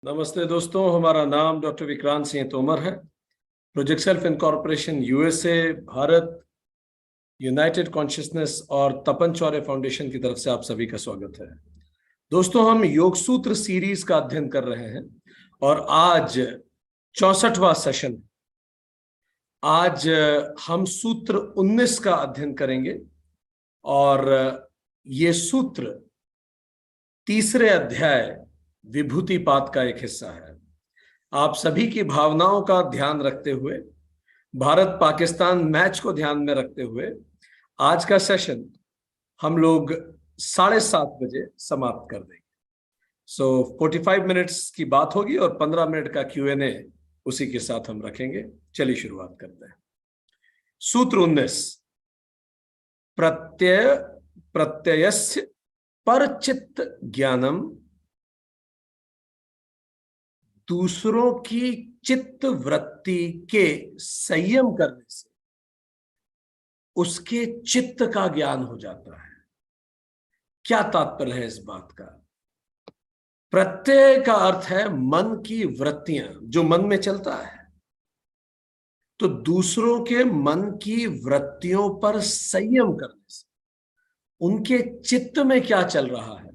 नमस्ते दोस्तों, हमारा नाम डॉक्टर विक्रांत सिंह तोमर है। Project self incorporation USA, Bharat, United consciousness और तपन चौरे फाउंडेशन की तरफ से आप सभी का स्वागत है। दोस्तों, हम योग सूत्र सीरीज का अध्ययन कर रहे हैं और आज 64वां सेशन। आज हम सूत्र 19 का अध्ययन करेंगे और ये सूत्र तीसरे अध्याय विभूतिपात का एक हिस्सा है। आप सभी की भावनाओं का ध्यान रखते हुए, भारत पाकिस्तान मैच को ध्यान में रखते हुए आज का सेशन हम लोग 7:30 बजे समाप्त कर देंगे। 45 मिनट्स की बात होगी और 15 मिनट का Q&A उसी के साथ हम रखेंगे। चलिए शुरुआत करते हैं। सूत्र 19, प्रत्ययस्य परचित्त ज्ञानम, दूसरों की चित्त वृत्ति के संयम करने से उसके चित्त का ज्ञान हो जाता है। क्या तात्पर्य है इस बात का? प्रत्यय का अर्थ है मन की वृत्तियां, जो मन में चलता है। तो दूसरों के मन की वृत्तियों पर संयम करने से उनके चित्त में क्या चल रहा है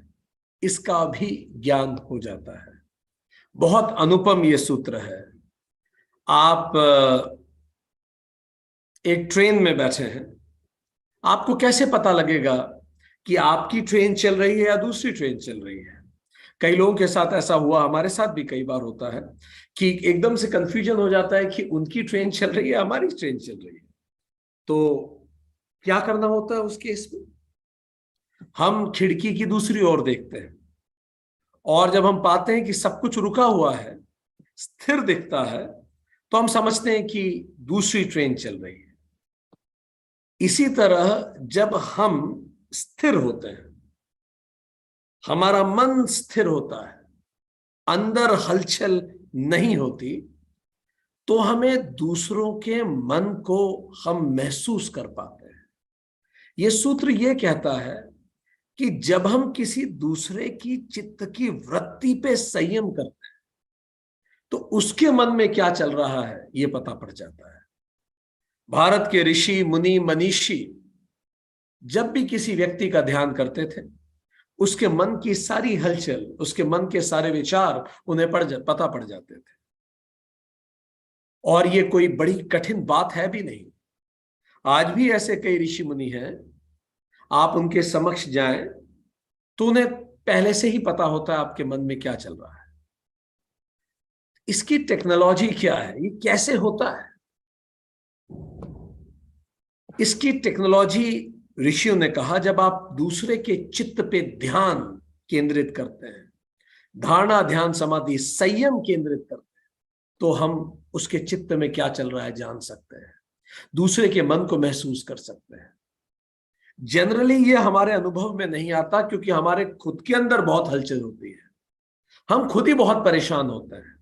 इसका भी ज्ञान हो जाता है। बहुत अनुपम ये सूत्र है। आप एक ट्रेन में बैठे हैं, आपको कैसे पता लगेगा कि आपकी ट्रेन चल रही है या दूसरी ट्रेन चल रही है? कई लोगों के साथ ऐसा हुआ, हमारे साथ भी कई बार होता है कि एकदम से कंफ्यूजन हो जाता है कि उनकी ट्रेन चल रही है, हमारी ट्रेन चल रही है। तो क्या करना होता है उस केस में? हम खिड़की की दूसरी ओर देखते हैं और जब हम पाते हैं कि सब कुछ रुका हुआ है, स्थिर दिखता है, तो हम समझते हैं कि दूसरी ट्रेन चल रही है। इसी तरह जब हम स्थिर होते हैं, हमारा मन स्थिर होता है, अंदर हलचल नहीं होती, तो हमें दूसरों के मन को हम महसूस कर पाते हैं। यह सूत्र यह कहता है कि जब हम किसी दूसरे की चित्त की वृत्ति पे संयम करते हैं तो उसके मन में क्या चल रहा है यह पता पड़ जाता है। भारत के ऋषि मुनि मनीषी जब भी किसी व्यक्ति का ध्यान करते थे, उसके मन की सारी हलचल, उसके मन के सारे विचार उन्हें पता पड़ जाते थे। और ये कोई बड़ी कठिन बात है भी नहीं। आज भी ऐसे कई ऋषि मुनि हैं, आप उनके समक्ष जाएं तो उन्हें पहले से ही पता होता है आपके मन में क्या चल रहा है। इसकी टेक्नोलॉजी क्या है, ये कैसे होता है? इसकी टेक्नोलॉजी ऋषियों ने कहा, जब आप दूसरे के चित्त पे ध्यान केंद्रित करते हैं, धारणा ध्यान समाधि संयम केंद्रित करते हैं, तो हम उसके चित्त में क्या चल रहा है जान सकते हैं, दूसरे के मन को महसूस कर सकते हैं। जनरली ये हमारे अनुभव में नहीं आता क्योंकि हमारे खुद के अंदर बहुत हलचल होती है, हम खुद ही बहुत परेशान होते हैं।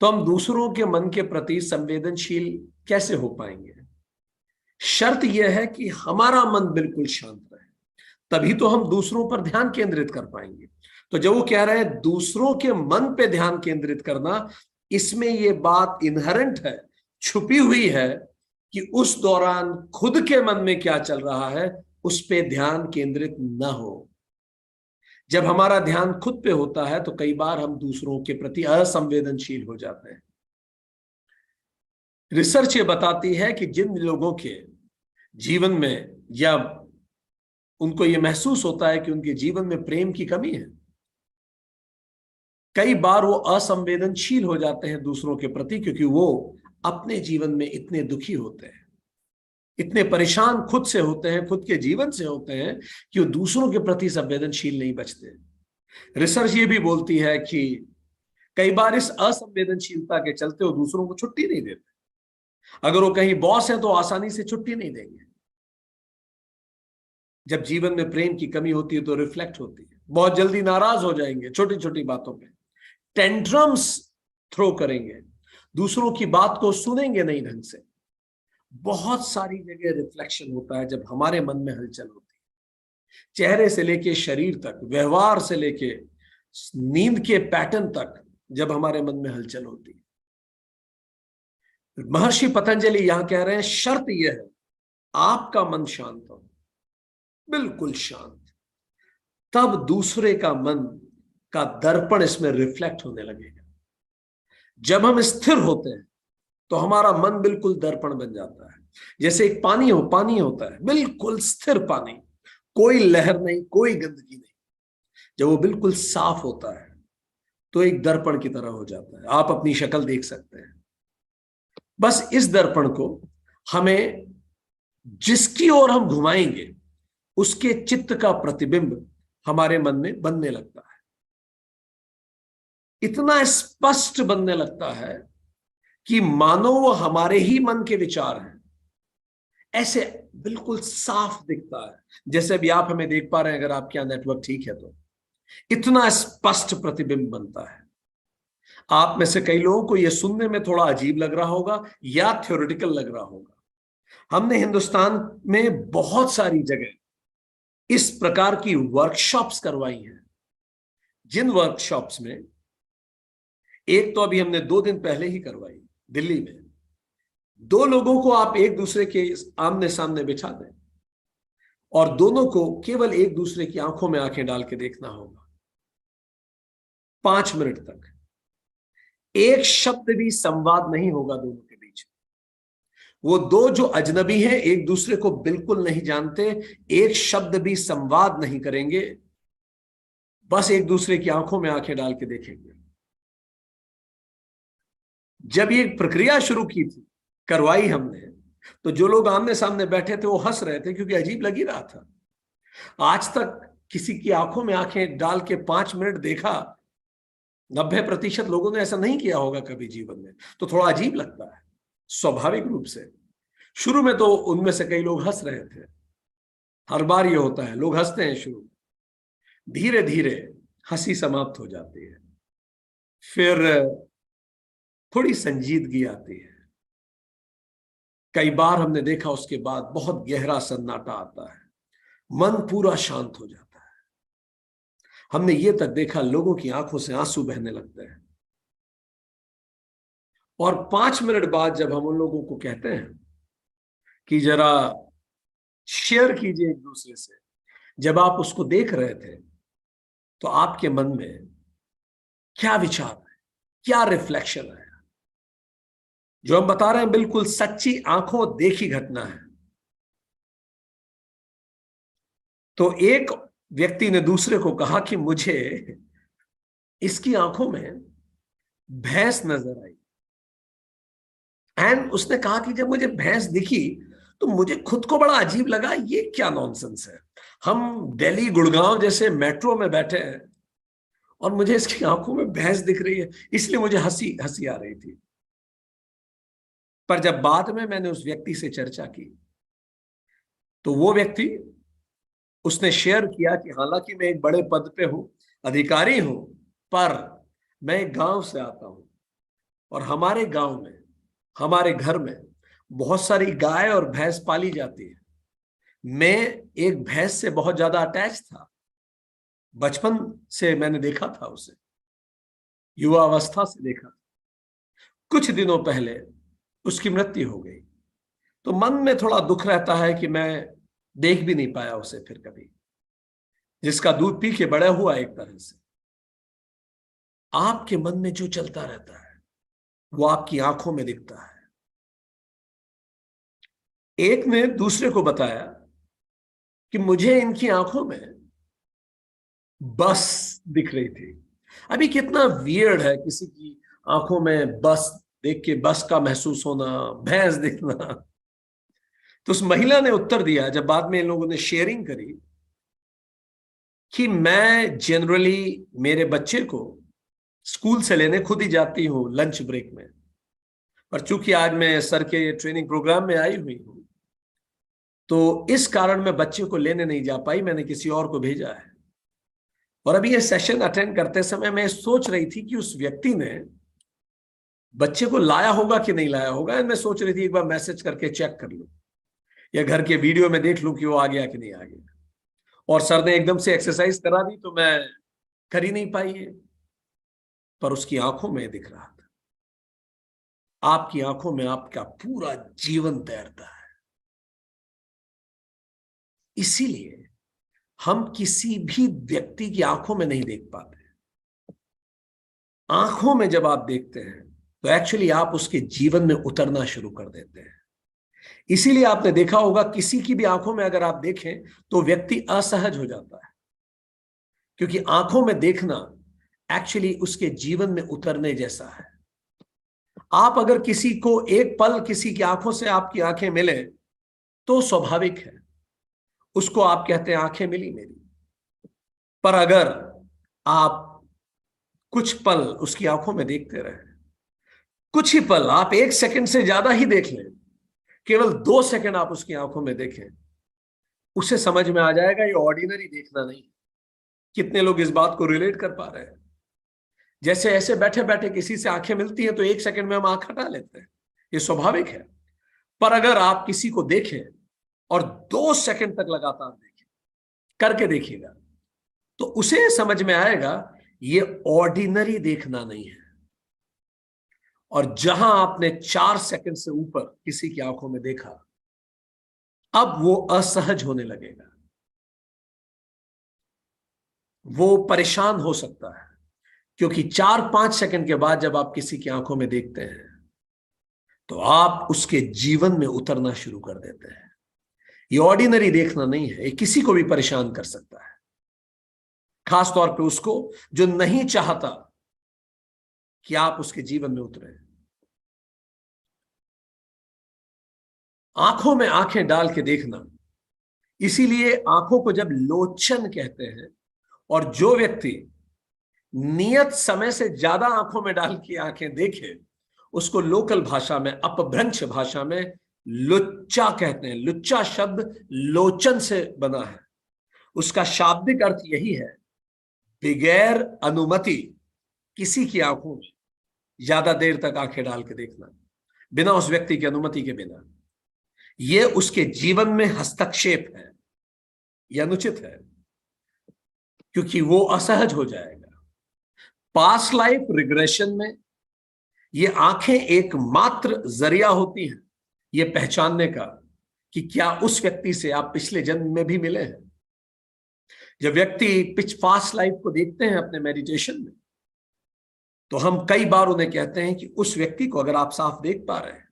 तो हम दूसरों के मन के प्रति संवेदनशील कैसे हो पाएंगे? शर्त यह है कि हमारा मन बिल्कुल शांत रहे, तभी तो हम दूसरों पर ध्यान केंद्रित कर पाएंगे। तो जब वो कह रहे हैं दूसरों के मन पे ध्यान केंद्रित करना, इसमें ये बात इनहेरेंट है, छुपी हुई है कि उस दौरान खुद के मन में क्या चल रहा है उस पे ध्यान केंद्रित न हो। जब हमारा ध्यान खुद पे होता है तो कई बार हम दूसरों के प्रति असंवेदनशील हो जाते हैं। रिसर्च ये बताती है कि जिन लोगों के जीवन में या उनको ये महसूस होता है कि उनके जीवन में प्रेम की कमी है, कई बार वो असंवेदनशील हो जाते हैं दूसरों के प्रति, क्योंकि वो अपने जीवन में इतने दुखी होते हैं, इतने परेशान खुद से होते हैं, खुद के जीवन से होते हैं कि वो दूसरों के प्रति संवेदनशील नहीं बचते। रिसर्च ये भी बोलती है कि कई बार इस असंवेदनशीलता के चलते वो दूसरों को छुट्टी नहीं देते। अगर वो कहीं बॉस है तो आसानी से छुट्टी नहीं देंगे। जब जीवन में प्रेम की कमी होती है तो रिफ्लेक्ट होती है, बहुत जल्दी नाराज हो जाएंगे छोटी छोटी बातों पे, टेंट्रम्स थ्रो करेंगे, दूसरों की बात को सुनेंगे नहीं ढंग से। बहुत सारी जगह रिफ्लेक्शन होता है जब हमारे मन में हलचल होती है। चेहरे से लेके शरीर तक, व्यवहार से लेके नींद के पैटर्न तक, जब हमारे मन में हलचल होती है। महर्षि पतंजलि यहां कह रहे हैं शर्त यह है आपका मन शांत हो, बिल्कुल शांत, तब दूसरे का मन का दर्पण इसमें रिफ्लेक्ट होने लगेगा। जब हम स्थिर होते हैं तो हमारा मन बिल्कुल दर्पण बन जाता है। जैसे एक पानी होता है, बिल्कुल स्थिर पानी, कोई लहर नहीं, कोई गंदगी नहीं। जब वो बिल्कुल साफ होता है तो एक दर्पण की तरह हो जाता है, आप अपनी शक्ल देख सकते हैं। बस इस दर्पण को हमें जिसकी ओर हम घुमाएंगे उसके चित्त का प्रतिबिंब हमारे मन में बनने लगता है। इतना स्पष्ट बनने लगता है कि मानो वो हमारे ही मन के विचार हैं, ऐसे बिल्कुल साफ दिखता है। जैसे भी आप हमें देख पा रहे हैं, अगर आपके यहां नेटवर्क ठीक है तो इतना स्पष्ट प्रतिबिंब बनता है। आप में से कई लोगों को यह सुनने में थोड़ा अजीब लग रहा होगा या थ्योरेटिकल लग रहा होगा। हमने हिंदुस्तान में बहुत सारी जगह इस प्रकार की वर्कशॉप्स करवाई हैं, जिन वर्कशॉप्स में एक तो अभी हमने 2 दिन पहले ही करवाई दिल्ली में। 2 लोगों को आप एक दूसरे के आमने सामने बिठा दें और दोनों को केवल एक दूसरे की आंखों में आंखें डाल के देखना होगा 5 मिनट तक। एक शब्द भी संवाद नहीं होगा दोनों के बीच। वो 2 जो अजनबी हैं, एक दूसरे को बिल्कुल नहीं जानते, एक शब्द भी संवाद नहीं करेंगे, बस एक दूसरे की आंखों में आंखें डाल के देखेंगे। जब ये प्रक्रिया शुरू की थी, करवाई हमने, तो जो लोग आमने सामने बैठे थे वो हंस रहे थे क्योंकि अजीब लग ही रहा था। आज तक किसी की आंखों में आंखें डाल के 5 मिनट देखा 90% लोगों ने ऐसा नहीं किया होगा कभी जीवन में, तो थोड़ा अजीब लगता है स्वाभाविक रूप से। शुरू में तो उनमें से कई लोग हंस रहे थे, हर बार ये होता है, लोग हंसते हैं शुरू, धीरे धीरे हंसी समाप्त हो जाती है, फिर थोड़ी संजीदगी आती है। कई बार हमने देखा उसके बाद बहुत गहरा सन्नाटा आता है, मन पूरा शांत हो जाता है। हमने ये तक देखा लोगों की आंखों से आंसू बहने लगते हैं। और 5 मिनट बाद जब हम उन लोगों को कहते हैं कि जरा शेयर कीजिए एक दूसरे से, जब आप उसको देख रहे थे तो आपके मन में क्या विचार है, क्या रिफ्लेक्शन है। जो हम बता रहे हैं बिल्कुल सच्ची आंखों देखी घटना है। तो एक व्यक्ति ने दूसरे को कहा कि मुझे इसकी आंखों में भैंस नजर आई। एंड उसने कहा कि जब मुझे भैंस दिखी तो मुझे खुद को बड़ा अजीब लगा, ये क्या नॉनसेंस है। हम दिल्ली गुड़गांव जैसे मेट्रो में बैठे हैं और मुझे इसकी आंखों में भैंस दिख रही है, इसलिए मुझे हंसी हंसी आ रही थी। पर जब बाद में मैंने उस व्यक्ति से चर्चा की तो वो व्यक्ति, उसने शेयर किया कि हालांकि मैं एक बड़े पद पे हूं, अधिकारी हूं, पर मैं एक गांव से आता हूं और हमारे गांव में, हमारे घर में बहुत सारी गाय और भैंस पाली जाती है। मैं एक भैंस से बहुत ज्यादा अटैच था, बचपन से मैंने देखा था उसे, युवा अवस्था से देखा। कुछ दिनों पहले उसकी मृत्यु हो गई, तो मन में थोड़ा दुख रहता है कि मैं देख भी नहीं पाया उसे फिर कभी, जिसका दूध पी के बड़ा हुआ एक तरह से। आपके मन में जो चलता रहता है वो आपकी आंखों में दिखता है। एक ने दूसरे को बताया कि मुझे इनकी आंखों में बस दिख रही थी। अभी कितना वियर्ड है किसी की आंखों में बस देख के बस का महसूस होना, भैंस दिखना। तो उस महिला ने उत्तर दिया जब बाद में इन लोगों ने शेयरिंग करी कि मैं जनरली मेरे बच्चे को स्कूल से लेने खुद ही जाती हूँ लंच ब्रेक में, पर चूंकि आज मैं सर के ट्रेनिंग प्रोग्राम में आई हुई हूं तो इस कारण मैं बच्चे को लेने नहीं जा पाई, मैंने किसी और को भेजा है। और अभी ये सेशन अटेंड करते समय मैं सोच रही थी कि उस व्यक्ति ने बच्चे को लाया होगा कि नहीं लाया होगा। मैं सोच रही थी एक बार मैसेज करके चेक कर लूं या घर के वीडियो में देख लूं कि वो आ गया कि नहीं आ गया। और सर ने एकदम से एक्सरसाइज करा दी तो मैं कर ही नहीं पाई है। पर उसकी आंखों में दिख रहा था। आपकी आंखों में आपका पूरा जीवन तैरता है। इसीलिए हम किसी भी व्यक्ति की आंखों में नहीं देख पाते। आंखों में जब आप देखते हैं तो एक्चुअली आप उसके जीवन में उतरना शुरू कर देते हैं। इसीलिए आपने देखा होगा किसी की भी आंखों में अगर आप देखें तो व्यक्ति असहज हो जाता है, क्योंकि आंखों में देखना एक्चुअली उसके जीवन में उतरने जैसा है। आप अगर किसी को एक पल किसी की आंखों से आपकी आंखें मिले तो स्वाभाविक है, उसको आप कहते हैं आंखें मिली मेरी। पर अगर आप कुछ पल उसकी आंखों में देखते रहे, कुछ ही पल, आप 1 सेकंड से ज्यादा ही देख लें, केवल 2 सेकंड आप उसकी आंखों में देखें, उसे समझ में आ जाएगा ये ऑर्डिनरी देखना नहीं। कितने लोग इस बात को रिलेट कर पा रहे हैं? जैसे ऐसे बैठे बैठे किसी से आंखें मिलती हैं तो 1 सेकंड में हम आंख हटा लेते हैं, ये स्वाभाविक है। पर अगर आप किसी को देखें और 2 सेकंड तक लगातार देखें, करके देखिएगा, तो उसे समझ में आएगा ये ऑर्डिनरी देखना नहीं है। और जहां आपने 4 सेकंड से ऊपर किसी की आंखों में देखा, अब वो असहज होने लगेगा, वो परेशान हो सकता है, क्योंकि 4-5 सेकंड के बाद जब आप किसी की आंखों में देखते हैं तो आप उसके जीवन में उतरना शुरू कर देते हैं। ये ऑर्डिनरी देखना नहीं है, ये किसी को भी परेशान कर सकता है, खास तौर पे उसको जो नहीं चाहता कि आप उसके जीवन में उतरे। आंखों में आंखें डाल के देखना, इसीलिए आंखों को जब लोचन कहते हैं, और जो व्यक्ति नियत समय से ज्यादा आंखों में डाल के आंखें देखे उसको लोकल भाषा में, अपभ्रंश भाषा में लुच्चा कहते हैं। लुच्चा शब्द लोचन से बना है, उसका शाब्दिक अर्थ यही है, बगैर अनुमति किसी की आंखों में ज्यादा देर तक आंखें डाल के देखना, बिना उस व्यक्ति की अनुमति के बिना। यह उसके जीवन में हस्तक्षेप है, यह अनुचित है, क्योंकि वो असहज हो जाएगा। पास्ट लाइफ रिग्रेशन में ये आंखें एकमात्र जरिया होती हैं ये पहचानने का कि क्या उस व्यक्ति से आप पिछले जन्म में भी मिले हैं। जब व्यक्ति पास्ट लाइफ को देखते हैं अपने मेडिटेशन में, तो हम कई बार उन्हें कहते हैं कि उस व्यक्ति को अगर आप साफ देख पा रहे हैं,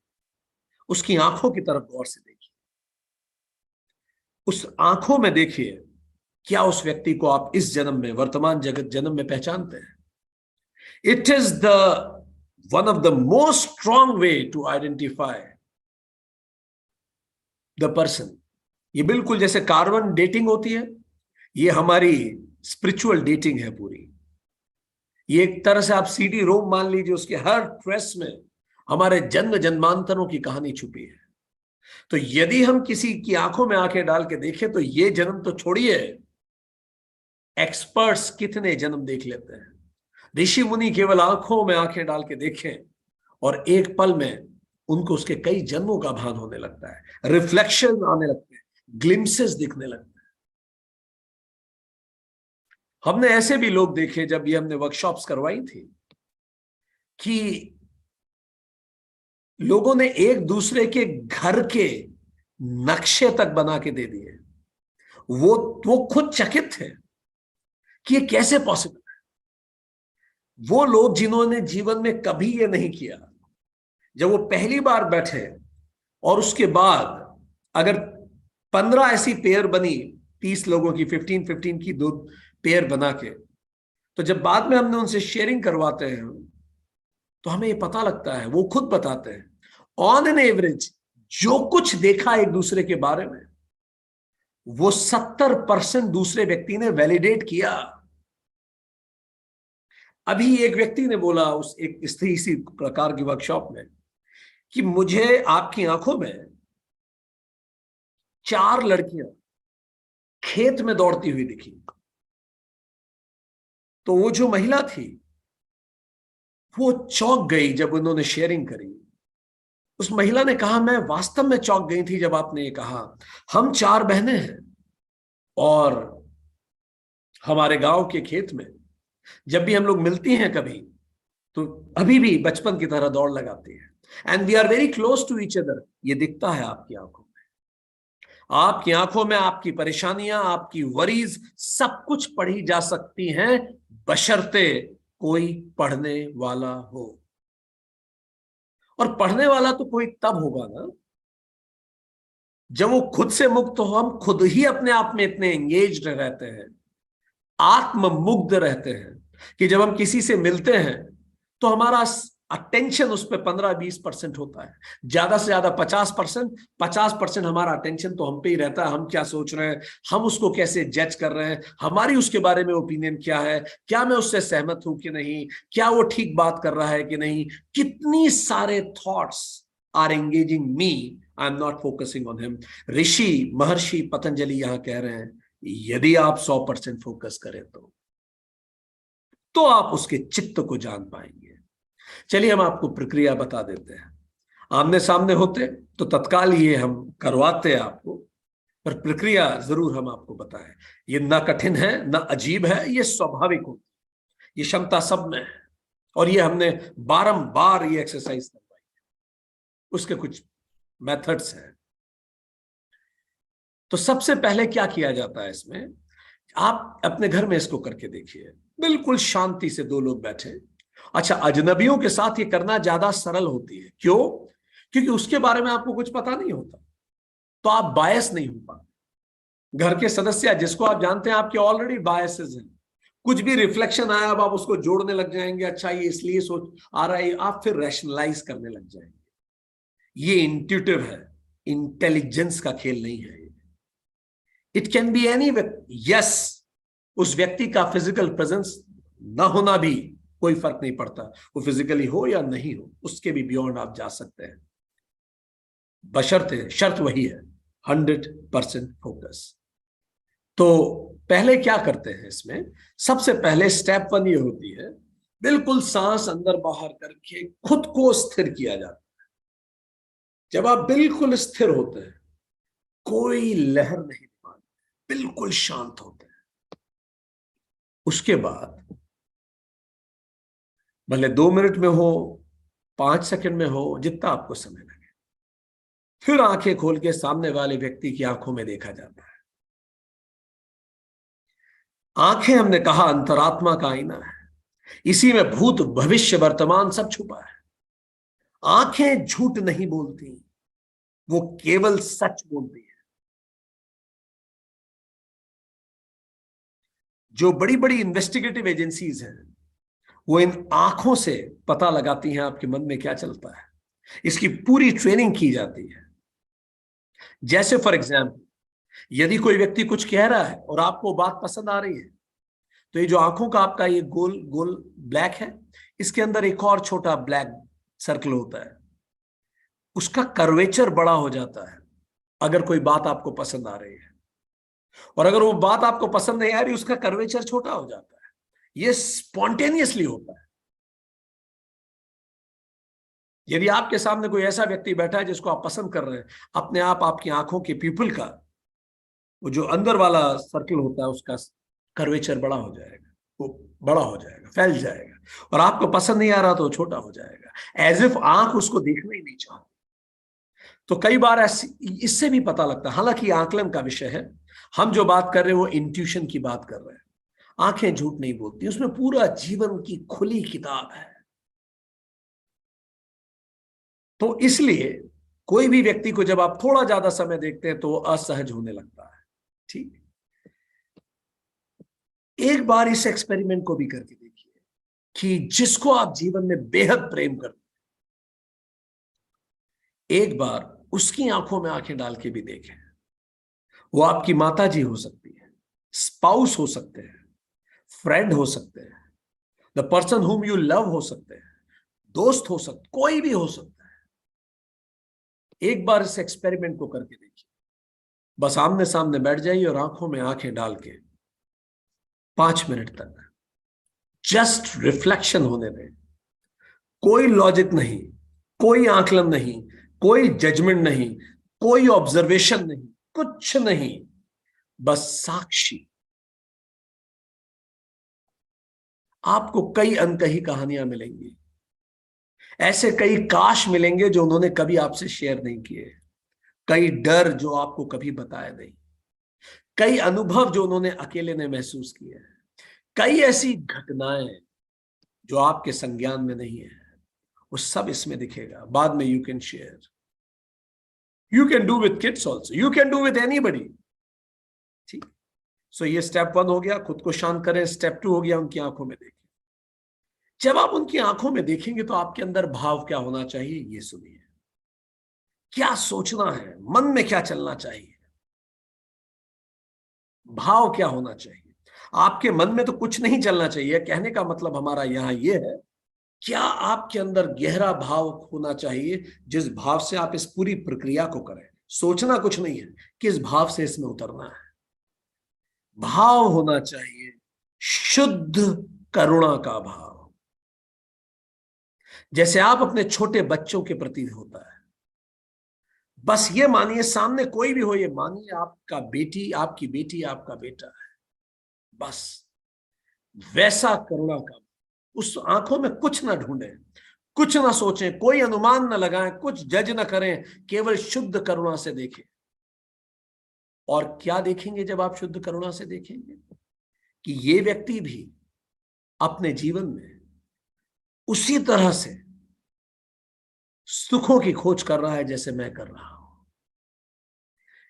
उसकी आंखों की तरफ गौर से देखिए, उस आंखों में देखिए क्या उस व्यक्ति को आप इस जन्म में, वर्तमान जगत जन्म में पहचानते हैं। It is the one of the most strong way to identify the person. ये बिल्कुल जैसे कार्बन डेटिंग होती है, ये हमारी स्पिरिचुअल डेटिंग है पूरी। ये एक तरह से आप सीडी रोम मान लीजिए, उसके हर ट्रेस में हमारे जन्म जन्मांतरों की कहानी छुपी है। तो यदि हम किसी की आंखों में आंखें डाल के देखें तो ये जन्म तो छोड़िए, एक्सपर्ट्स कितने जन्म देख लेते हैं। ऋषि मुनि केवल आंखों में आंखें डाल के देखें और एक पल में उनको उसके कई जन्मों का भान होने लगता है, रिफ्लेक्शन आने लगते हैं, ग्लिम्सेस दिखने लगते हैं। हमने ऐसे भी लोग देखे, जब ये हमने वर्कशॉप्स करवाई थी, कि लोगों ने एक दूसरे के घर के नक्शे तक बना के दे दिए। वो खुद चकित थे कि ये कैसे पॉसिबल है। वो लोग जिन्होंने जीवन में कभी ये नहीं किया, जब वो पहली बार बैठे और उसके बाद अगर 15 ऐसी पेयर बनी, 30 लोगों की, 15-15 की 2 पेयर बना के, तो जब बाद में हमने उनसे शेयरिंग करवाते हैं तो हमें ये पता लगता है, वो खुद बताते हैं, ऑन एन एवरेज जो कुछ देखा एक दूसरे के बारे में वो 70% दूसरे व्यक्ति ने वैलिडेट किया। अभी एक व्यक्ति ने बोला उस एक इसी प्रकार की वर्कशॉप में कि मुझे आपकी आंखों में 4 लड़कियां खेत में दौड़ती हुई दिखी। तो वो जो महिला थी वो चौंक गई जब उन्होंने शेयरिंग करी। उस महिला ने कहा, मैं वास्तव में चौंक गई थी जब आपने ये कहा। हम 4 बहनें हैं और हमारे गांव के खेत में जब भी हम लोग मिलती हैं कभी, तो अभी भी बचपन की तरह दौड़ लगाते हैं, and we are very close to each other. ये दिखता है आपकी आंखों में, आपकी आंखों में आपकी परेशानियां, आपकी वरीज सब कुछ पढ़ी जा सकती हैं, बशर्ते कोई पढ़ने वाला हो। और पढ़ने वाला तो कोई तब होगा ना जब वो खुद से मुक्त हो, हम खुद ही अपने आप में इतने एंगेज्ड रहते हैं, आत्ममुग्ध रहते हैं कि जब हम किसी से मिलते हैं तो हमारा अटेंशन उस पर 15-20% होता है, ज्यादा से ज्यादा 50%। 50% हमारा अटेंशन तो हम पे ही रहता है, हम क्या सोच रहे हैं, हम उसको कैसे जज कर रहे हैं, हमारी उसके बारे में ओपिनियन क्या है, क्या मैं उससे सहमत हूं कि नहीं, क्या वो ठीक बात कर रहा है कि नहीं, कितनी सारे thoughts are engaging me, I am not focusing on him. ऋषि महर्षि पतंजलि यहां कह रहे हैं, यदि आप 100% फोकस करें तो आप उसके चित्त को जान पाएंगे। चलिए हम आपको प्रक्रिया बता देते हैं। आमने सामने होते तो तत्काल ये हम करवाते आपको, पर प्रक्रिया जरूर हम आपको बताएं। ये ना कठिन है ना अजीब है, ये स्वाभाविक होती है, ये क्षमता सब में है, और ये हमने बारंबार ये एक्सरसाइज करवाई है। उसके कुछ मेथड्स हैं। तो सबसे पहले क्या किया जाता है इसमें, आप अपने घर में इसको करके देखिए, बिल्कुल शांति से दो लोग बैठे। अच्छा, अजनबियों के साथ ये करना ज्यादा सरल होती है, क्यों? क्योंकि उसके बारे में आपको कुछ पता नहीं होता, तो आप बायस नहीं हो पाते। घर के सदस्य जिसको आप जानते हैं, आपके ऑलरेडी बायसेस हैं, कुछ भी रिफ्लेक्शन आया अब आप उसको जोड़ने लग जाएंगे, अच्छा ये इसलिए सोच आ रहा है, आप फिर रैशनलाइज करने लग जाएंगे। ये इंट्यूटिव है, इंटेलिजेंस का खेल नहीं है। इट कैन बी एनी व्यक्ति, यस, उस व्यक्ति का फिजिकल प्रेजेंस ना होना भी कोई फर्क नहीं पड़ता, वो फिजिकली हो या नहीं हो, उसके भी बियॉन्ड आप जा सकते हैं, बशर्ते शर्त वही है 100% फोकस। तो पहले क्या करते हैं इसमें, सबसे पहले स्टेप 1 ये होती है, बिल्कुल सांस अंदर बाहर करके खुद को स्थिर किया जाता है। जब आप बिल्कुल स्थिर होते हैं, कोई लहर नहीं मारते, बिल्कुल शांत होते हैं, उसके बाद भले 2 मिनट में हो, 5 सेकंड में हो, जितना आपको समय लगे, फिर आंखें खोल के सामने वाले व्यक्ति की आंखों में देखा जाता है। आंखें, हमने कहा, अंतरात्मा का आईना है, इसी में भूत भविष्य वर्तमान सब छुपा है। आंखें झूठ नहीं बोलती, वो केवल सच बोलती है। जो बड़ी बड़ी इन्वेस्टिगेटिव एजेंसीज हैं, वो इन आंखों से पता लगाती हैं आपके मन में क्या चलता है, इसकी पूरी ट्रेनिंग की जाती है। जैसे फॉर एग्जाम्पल, यदि कोई व्यक्ति कुछ कह रहा है और आपको बात पसंद आ रही है, तो ये जो आंखों का आपका ये गोल गोल ब्लैक है, इसके अंदर एक और छोटा ब्लैक सर्कल होता है, उसका कर्वेचर बड़ा हो जाता है अगर कोई बात आपको पसंद आ रही है, और अगर वो बात आपको पसंद नहीं आ रही, उसका कर्वेचर छोटा हो जाता है। ये स्पॉन्टेनियसली होता है। यदि आपके सामने कोई ऐसा व्यक्ति बैठा है जिसको आप पसंद कर रहे हैं, अपने आप आपकी आंखों के पीपल का वो जो अंदर वाला सर्कल होता है, उसका कर्वेचर बड़ा हो जाएगा, वो बड़ा हो जाएगा, फैल जाएगा, और आपको पसंद नहीं आ रहा तो वो छोटा हो जाएगा, एज इफ आंख उसको देखना ही नहीं चाहती। तो कई बार ऐसी, इससे भी पता लगता है, हालांकि आकलन का विषय है, हम जो बात कर रहे हैं वो इंट्यूशन की बात कर रहे हैं। आंखें झूठ नहीं बोलती, उसमें पूरा जीवन की खुली किताब है। तो इसलिए कोई भी व्यक्ति को जब आप थोड़ा ज्यादा समय देखते हैं तो वो असहज होने लगता है। ठीक, एक बार इस एक्सपेरिमेंट को भी करके देखिए कि जिसको आप जीवन में बेहद प्रेम करते हैं, एक बार उसकी आंखों में आंखें डाल के भी देखें। वो आपकी माता जी हो सकती है, स्पाउस हो सकते हैं, फ्रेंड हो सकते हैं, the person whom you love हो सकते हैं, दोस्त हो सकते, कोई भी हो सकता है। एक बार इस एक्सपेरिमेंट को करके देखिए, बस आमने सामने बैठ जाइए और आंखों में आंखें डाल के 5 मिनट तक जस्ट रिफ्लेक्शन होने दें। कोई लॉजिक नहीं, कोई आकलन नहीं, कोई जजमेंट नहीं, कोई ऑब्जर्वेशन नहीं, कुछ नहीं, बस साक्षी। आपको कई अनकही कहानियां मिलेंगी, ऐसे कई काश मिलेंगे जो उन्होंने कभी आपसे शेयर नहीं किए, कई डर जो आपको कभी बताए नहीं, कई अनुभव जो उन्होंने अकेले ने महसूस किए, कई ऐसी घटनाएं जो आपके संज्ञान में नहीं है, वो सब इसमें दिखेगा। बाद में you can share, you can do with kids also, you can do with anybody. ठीक। सो ये स्टेप 1 हो गया, खुद को शांत करें। स्टेप 2 हो गया, उनकी आंखों में देखें। जब आप उनकी आंखों में देखेंगे तो आपके अंदर भाव क्या होना चाहिए, ये सुनिए। क्या सोचना है, मन में क्या चलना चाहिए, भाव क्या होना चाहिए। आपके मन में तो कुछ नहीं चलना चाहिए, कहने का मतलब हमारा यहां यह है, क्या आपके अंदर गहरा भाव होना चाहिए, जिस भाव से आप इस पूरी प्रक्रिया को करें। सोचना कुछ नहीं है, किस भाव से इसमें उतरना है। भाव होना चाहिए शुद्ध करुणा का भाव, जैसे आप अपने छोटे बच्चों के प्रति होता है। बस ये मानिए, सामने कोई भी हो, ये मानिए आपका बेटी, आपकी बेटी, आपका बेटा है, बस वैसा करुणा का। उस आंखों में कुछ ना ढूंढें, कुछ ना सोचें, कोई अनुमान ना लगाएं, कुछ जज ना करें, केवल शुद्ध करुणा से देखें। और क्या देखेंगे जब आप शुद्ध करुणा से देखेंगे, कि ये व्यक्ति भी अपने जीवन में उसी तरह से सुखों की खोज कर रहा है जैसे मैं कर रहा हूं।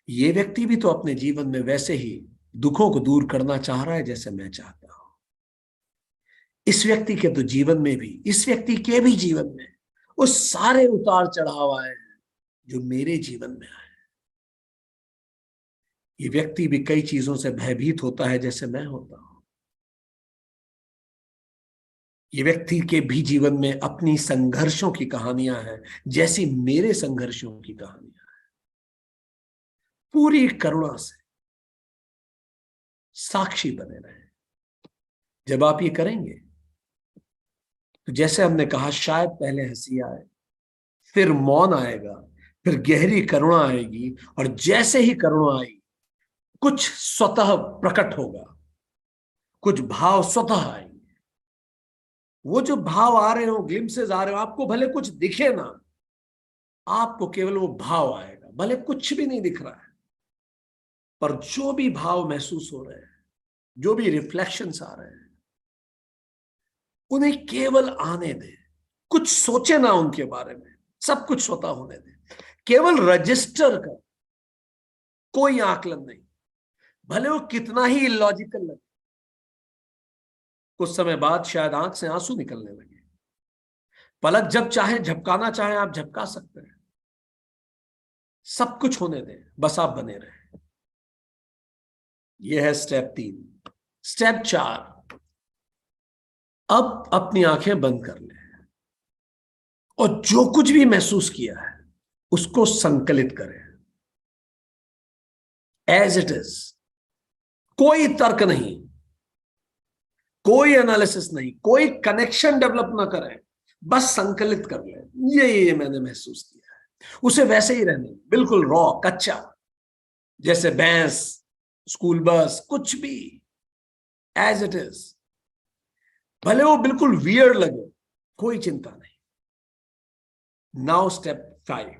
ये व्यक्ति भी तो अपने जीवन में वैसे ही दुखों को दूर करना चाह रहा है जैसे मैं चाहता हूं। इस व्यक्ति के तो जीवन में भी, इस व्यक्ति के भी जीवन में वो सारे उतार चढ़ाव आए हैं जो मेरे जीवन में आए। ये व्यक्ति भी कई चीजों से भयभीत होता है जैसे मैं होता हूं। ये व्यक्ति के भी जीवन में अपनी संघर्षों की कहानियां हैं जैसी मेरे संघर्षों की कहानियां हैं। पूरी करुणा से साक्षी बने रहे। जब आप ये करेंगे तो जैसे हमने कहा, शायद पहले हंसी आए, फिर मौन आएगा, फिर गहरी करुणा आएगी, और जैसे ही करुणा आई कुछ स्वतः प्रकट होगा, कुछ भाव स्वतः आएंगे। वो जो भाव आ रहे हो, ग्लिम्सेस आ रहे हो, आपको भले कुछ दिखे ना, आपको केवल वो भाव आएगा, भले कुछ भी नहीं दिख रहा है, पर जो भी भाव महसूस हो रहे हैं, जो भी रिफ्लेक्शंस आ रहे हैं, उन्हें केवल आने दें। कुछ सोचे ना उनके बारे में, सब कुछ स्वतः होने दें। केवल रजिस्टर कर, कोई आकलन नहीं, भले वो कितना ही इलॉजिकल लगे। कुछ समय बाद शायद आंख से आंसू निकलने लगे, पलक जब चाहे झपकाना चाहे आप झपका सकते हैं। सब कुछ होने दें, बस आप बने रहे। यह है स्टेप 3। स्टेप 4, अब अपनी आंखें बंद कर लें और जो कुछ भी महसूस किया है उसको संकलित करें एज इट इज। कोई तर्क नहीं, कोई एनालिसिस नहीं, कोई कनेक्शन डेवलप ना करें, बस संकलित कर लें। ये मैंने महसूस किया है, उसे वैसे ही रहने, बिल्कुल रॉ, कच्चा, जैसे भैंस, स्कूल बस, कुछ भी, एज इट इज। भले वो बिल्कुल वियर्ड लगे, कोई चिंता नहीं। नाउ स्टेप 5,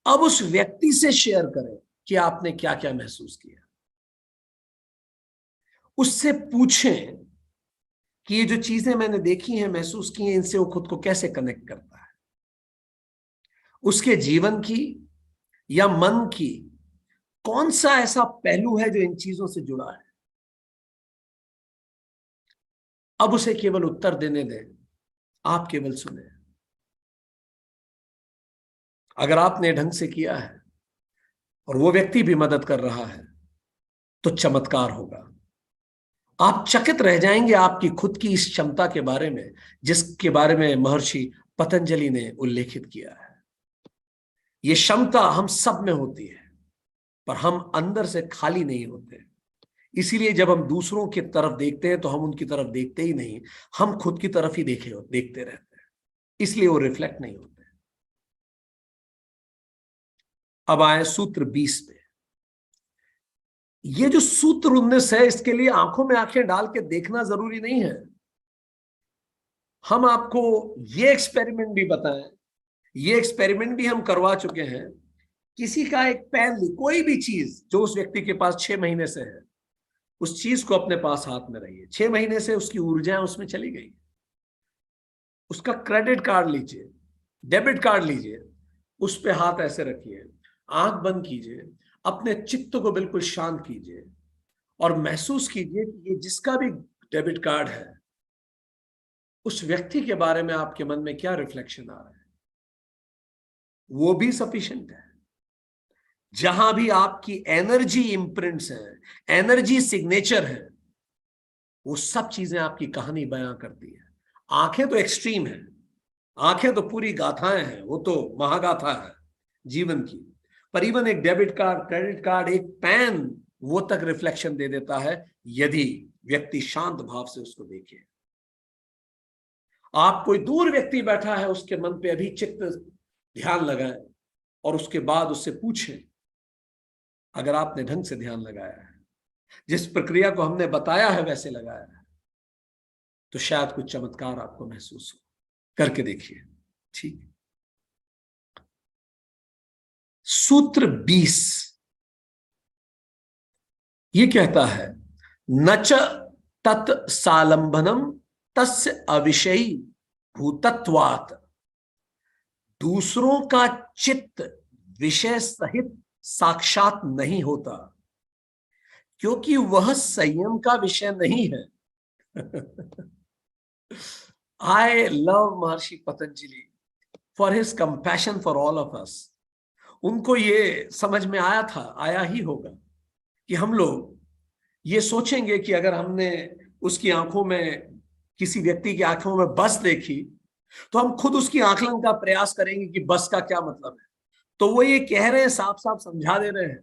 अब उस व्यक्ति से शेयर करें कि आपने क्या क्या महसूस किया। उससे पूछें कि ये जो चीजें मैंने देखी हैं, महसूस की हैं, इनसे वो खुद को कैसे कनेक्ट करता है। उसके जीवन की या मन की कौन सा ऐसा पहलू है जो इन चीजों से जुड़ा है। अब उसे केवल उत्तर देने दें, आप केवल सुने। अगर आपने ढंग से किया है और वो व्यक्ति भी मदद कर रहा है तो चमत्कार होगा। आप चकित रह जाएंगे आपकी खुद की इस क्षमता के बारे में, जिसके बारे में महर्षि पतंजलि ने उल्लेखित किया है। ये क्षमता हम सब में होती है, पर हम अंदर से खाली नहीं होते। इसीलिए जब हम दूसरों की तरफ देखते हैं तो हम उनकी तरफ देखते ही नहीं, हम खुद की तरफ ही देखते रहते हैं, इसलिए वो रिफ्लेक्ट नहीं होते। अब आए सूत्र 20 पे। ये जो सूत्र 19 है, इसके लिए आंखों में आंखें डाल के देखना जरूरी नहीं है। हम आपको ये एक्सपेरिमेंट भी बताएं, ये एक्सपेरिमेंट भी हम करवा चुके हैं। किसी का एक पेन, कोई भी चीज जो उस व्यक्ति के पास 6 महीने से है, उस चीज को अपने पास हाथ में रहिए। 6 महीने से उसकी ऊर्जा उसमें चली गई। उसका क्रेडिट कार्ड लीजिए, डेबिट कार्ड लीजिए, उस पे हाथ ऐसे रखिए, आंख बंद कीजिए, अपने चित्त को बिल्कुल शांत कीजिए और महसूस कीजिए कि ये जिसका भी डेबिट कार्ड है, उस व्यक्ति के बारे में आपके मन में क्या रिफ्लेक्शन आ रहा है। वो भी सफिशिएंट है। जहां भी आपकी एनर्जी इंप्रिंट्स हैं, एनर्जी सिग्नेचर है, वो सब चीजें आपकी कहानी बयां करती है। आंखें तो एक्सट्रीम है, आंखें तो पूरी गाथाएं हैं, वो तो महागाथा है जीवन की। पर इवन एक डेबिट कार्ड, क्रेडिट कार्ड, एक पेन, वो तक रिफ्लेक्शन दे देता है यदि व्यक्ति शांत भाव से उसको देखे। आप कोई दूर व्यक्ति बैठा है, उसके मन पे अभी चित्त ध्यान लगाएं और उसके बाद उससे पूछें। अगर आपने ढंग से ध्यान लगाया है, जिस प्रक्रिया को हमने बताया है वैसे लगाया है, तो शायद कुछ चमत्कार आपको महसूस हो। करके देखिए। ठीक। सूत्र 20 ये कहता है, नच तत् सालंबनम तस्य अविषयी भूतत्वात्। दूसरों का चित्त विषय सहित साक्षात नहीं होता, क्योंकि वह संयम का विषय नहीं है। I love Maharshi Patanjali for his compassion for all of us. उनको ये समझ में आया था, आया ही होगा, कि हम लोग ये सोचेंगे कि अगर हमने उसकी आंखों में, किसी व्यक्ति की आंखों में बस देखी, तो हम खुद उसकी आकलन का प्रयास करेंगे कि बस का क्या मतलब है। तो वो ये कह रहे हैं, साफ साफ समझा दे रहे हैं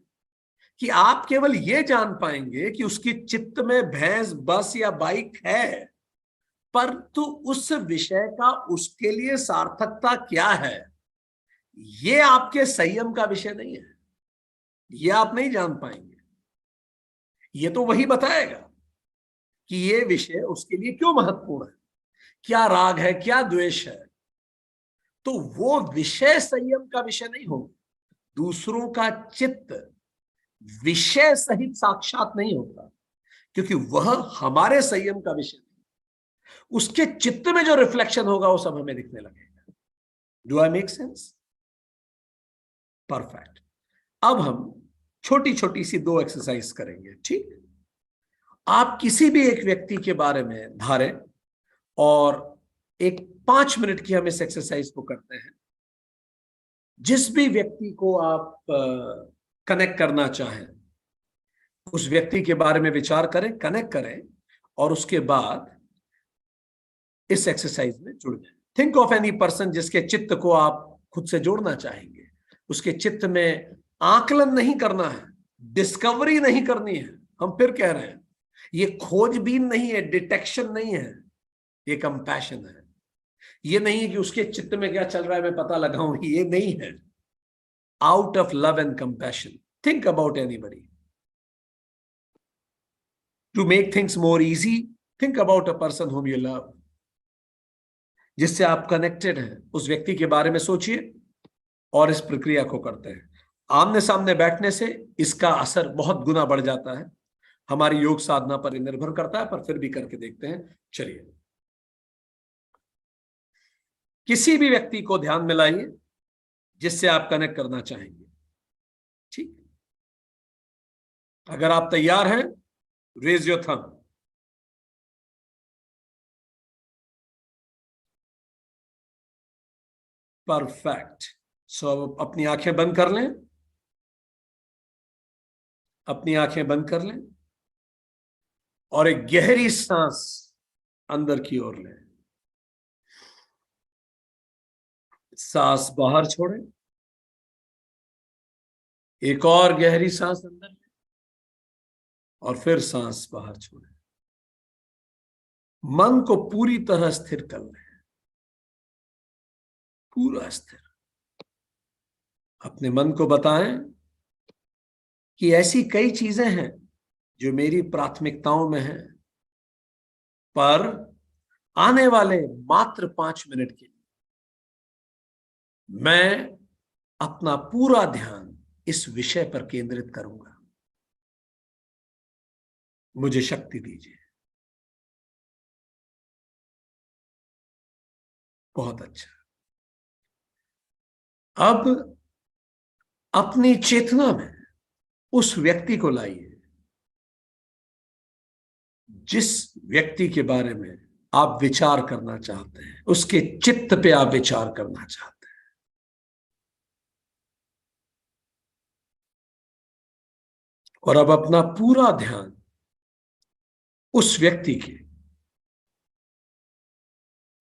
कि आप केवल ये जान पाएंगे कि उसकी चित्त में भैंस, बस या बाइक है, परंतु उस विषय का उसके लिए सार्थकता क्या है, ये आपके संयम का विषय नहीं है। ये आप नहीं जान पाएंगे। ये तो वही बताएगा कि ये विषय उसके लिए क्यों महत्वपूर्ण है, क्या राग है, क्या द्वेष है। तो वो विषय संयम का विषय नहीं होगा। दूसरों का चित्त विषय सहित साक्षात नहीं होता, क्योंकि वह हमारे संयम का विषय नहीं। उसके चित्त में जो रिफ्लेक्शन होगा वो सब हमें दिखने लगेगा। Do I make sense? Perfect. अब हम छोटी छोटी सी 2 एक्सरसाइज करेंगे। ठीक। आप किसी भी एक व्यक्ति के बारे में धारें और एक 5 मिनट की हम इस एक्सरसाइज को करते हैं। जिस भी व्यक्ति को आप कनेक्ट करना चाहें, उस व्यक्ति के बारे में विचार करें, कनेक्ट करें और उसके बाद इस एक्सरसाइज में जुड़ जाएं। थिंक ऑफ एनी पर्सन जिसके चित्त को आप खुद से जोड़ना चाहेंगे। उसके चित्त में आकलन नहीं करना है, डिस्कवरी नहीं करनी है। हम फिर कह रहे हैं, ये खोजबीन नहीं है, डिटेक्शन नहीं है, ये कंपैशन है। ये नहीं है कि उसके चित्त में क्या चल रहा है मैं पता लगाऊं, ये नहीं है। Out of love and compassion, think about anybody. To make things more easy, think about a person whom you love, जिससे आप कनेक्टेड हैं। उस व्यक्ति के बारे में सोचिए और इस प्रक्रिया को करते हैं। आमने सामने बैठने से इसका असर बहुत गुना बढ़ जाता है। हमारी योग साधना पर निर्भर करता है, पर फिर भी करके देखते हैं। चलिए, किसी भी व्यक्ति को ध्यान में लाइए जिससे आप कनेक्ट करना चाहेंगे। ठीक। अगर आप तैयार हैं, रेज योर थंब। परफेक्ट। सो अब अपनी आंखें बंद कर लें, अपनी आंखें बंद कर लें और एक गहरी सांस अंदर की ओर लें। सांस बाहर छोड़ें, एक और गहरी सांस अंदर लें और फिर सांस बाहर छोड़ें। मन को पूरी तरह स्थिर कर लें, पूरा स्थिर। अपने मन को बताएं कि ऐसी कई चीजें हैं जो मेरी प्राथमिकताओं में हैं, पर आने वाले मात्र 5 मिनट के लिए मैं अपना पूरा ध्यान इस विषय पर केंद्रित करूंगा। मुझे शक्ति दीजिए। बहुत अच्छा। अब अपनी चेतना में उस व्यक्ति को लाइए जिस व्यक्ति के बारे में आप विचार करना चाहते हैं, उसके चित्त पे आप विचार करना चाहते हैं। और अब अपना पूरा ध्यान उस व्यक्ति के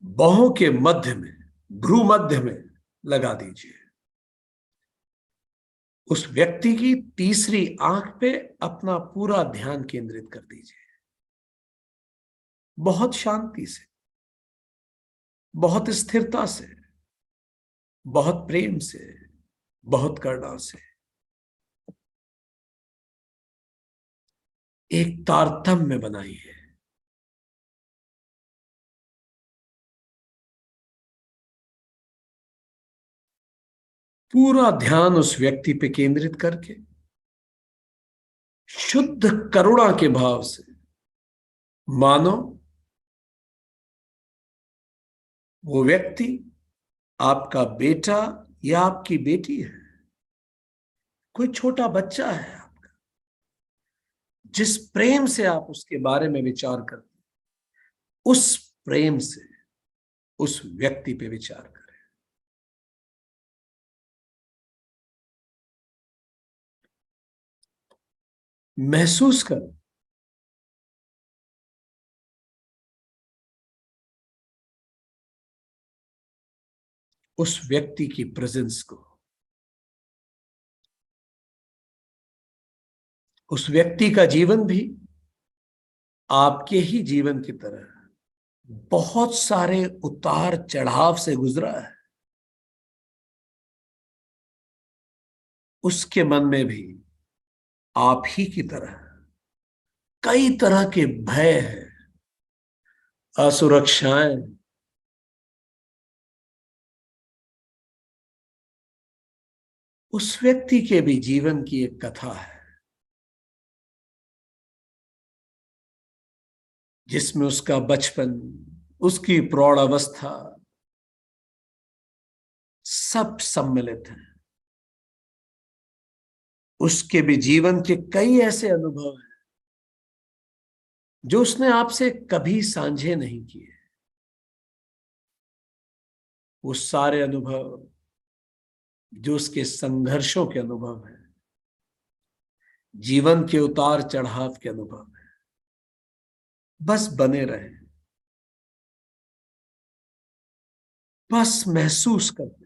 बाहों के मध्य में, भ्रू मध्य में लगा दीजिए। उस व्यक्ति की तीसरी आंख पे अपना पूरा ध्यान केंद्रित कर दीजिए। बहुत शांति से, बहुत स्थिरता से, बहुत प्रेम से, बहुत करुणा से एक तारतम्य बनाइए। पूरा ध्यान उस व्यक्ति पे केंद्रित करके शुद्ध करुणा के भाव से मानो वो व्यक्ति आपका बेटा या आपकी बेटी है, कोई छोटा बच्चा है आपका। जिस प्रेम से आप उसके बारे में विचार करते हैं, उस प्रेम से उस व्यक्ति पे विचार करें। महसूस करें उस व्यक्ति की प्रेजेंस को। उस व्यक्ति का जीवन भी आपके ही जीवन की तरह बहुत सारे उतार चढ़ाव से गुजरा है। उसके मन में भी आप ही की तरह कई तरह के भय हैं, असुरक्षाएं। उस व्यक्ति के भी जीवन की एक कथा है जिसमें उसका बचपन, उसकी प्रौढ़ अवस्था सब सम्मिलित है। उसके भी जीवन के कई ऐसे अनुभव हैं जो उसने आपसे कभी साझे नहीं किए। वो सारे अनुभव जो उसके संघर्षों के अनुभव हैं, जीवन के उतार चढ़ाव के अनुभव हैं, बस बने रहे, बस महसूस करते,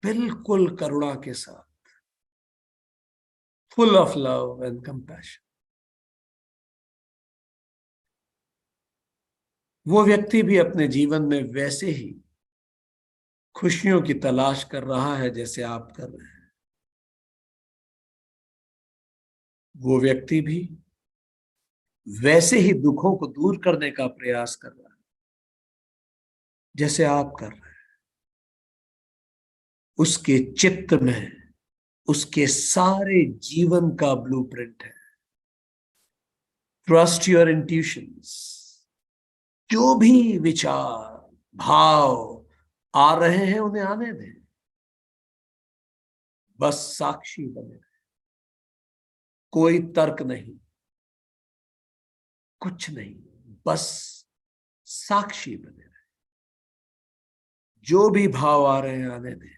बिल्कुल करुणा के साथ, full of love and compassion. वो व्यक्ति भी अपने जीवन में वैसे ही खुशियों की तलाश कर रहा है जैसे आप कर रहे हैं। वो व्यक्ति भी वैसे ही दुखों को दूर करने का प्रयास कर रहा है जैसे आप कर रहे हैं। उसके चित्त में उसके सारे जीवन का ब्लूप्रिंट है। Trust your intuitions. जो भी विचार, भाव आ रहे हैं उन्हें आने दें। बस साक्षी बने रहे। कोई तर्क नहीं, कुछ नहीं, बस साक्षी बने रहे। जो भी भाव आ रहे हैं आने दें।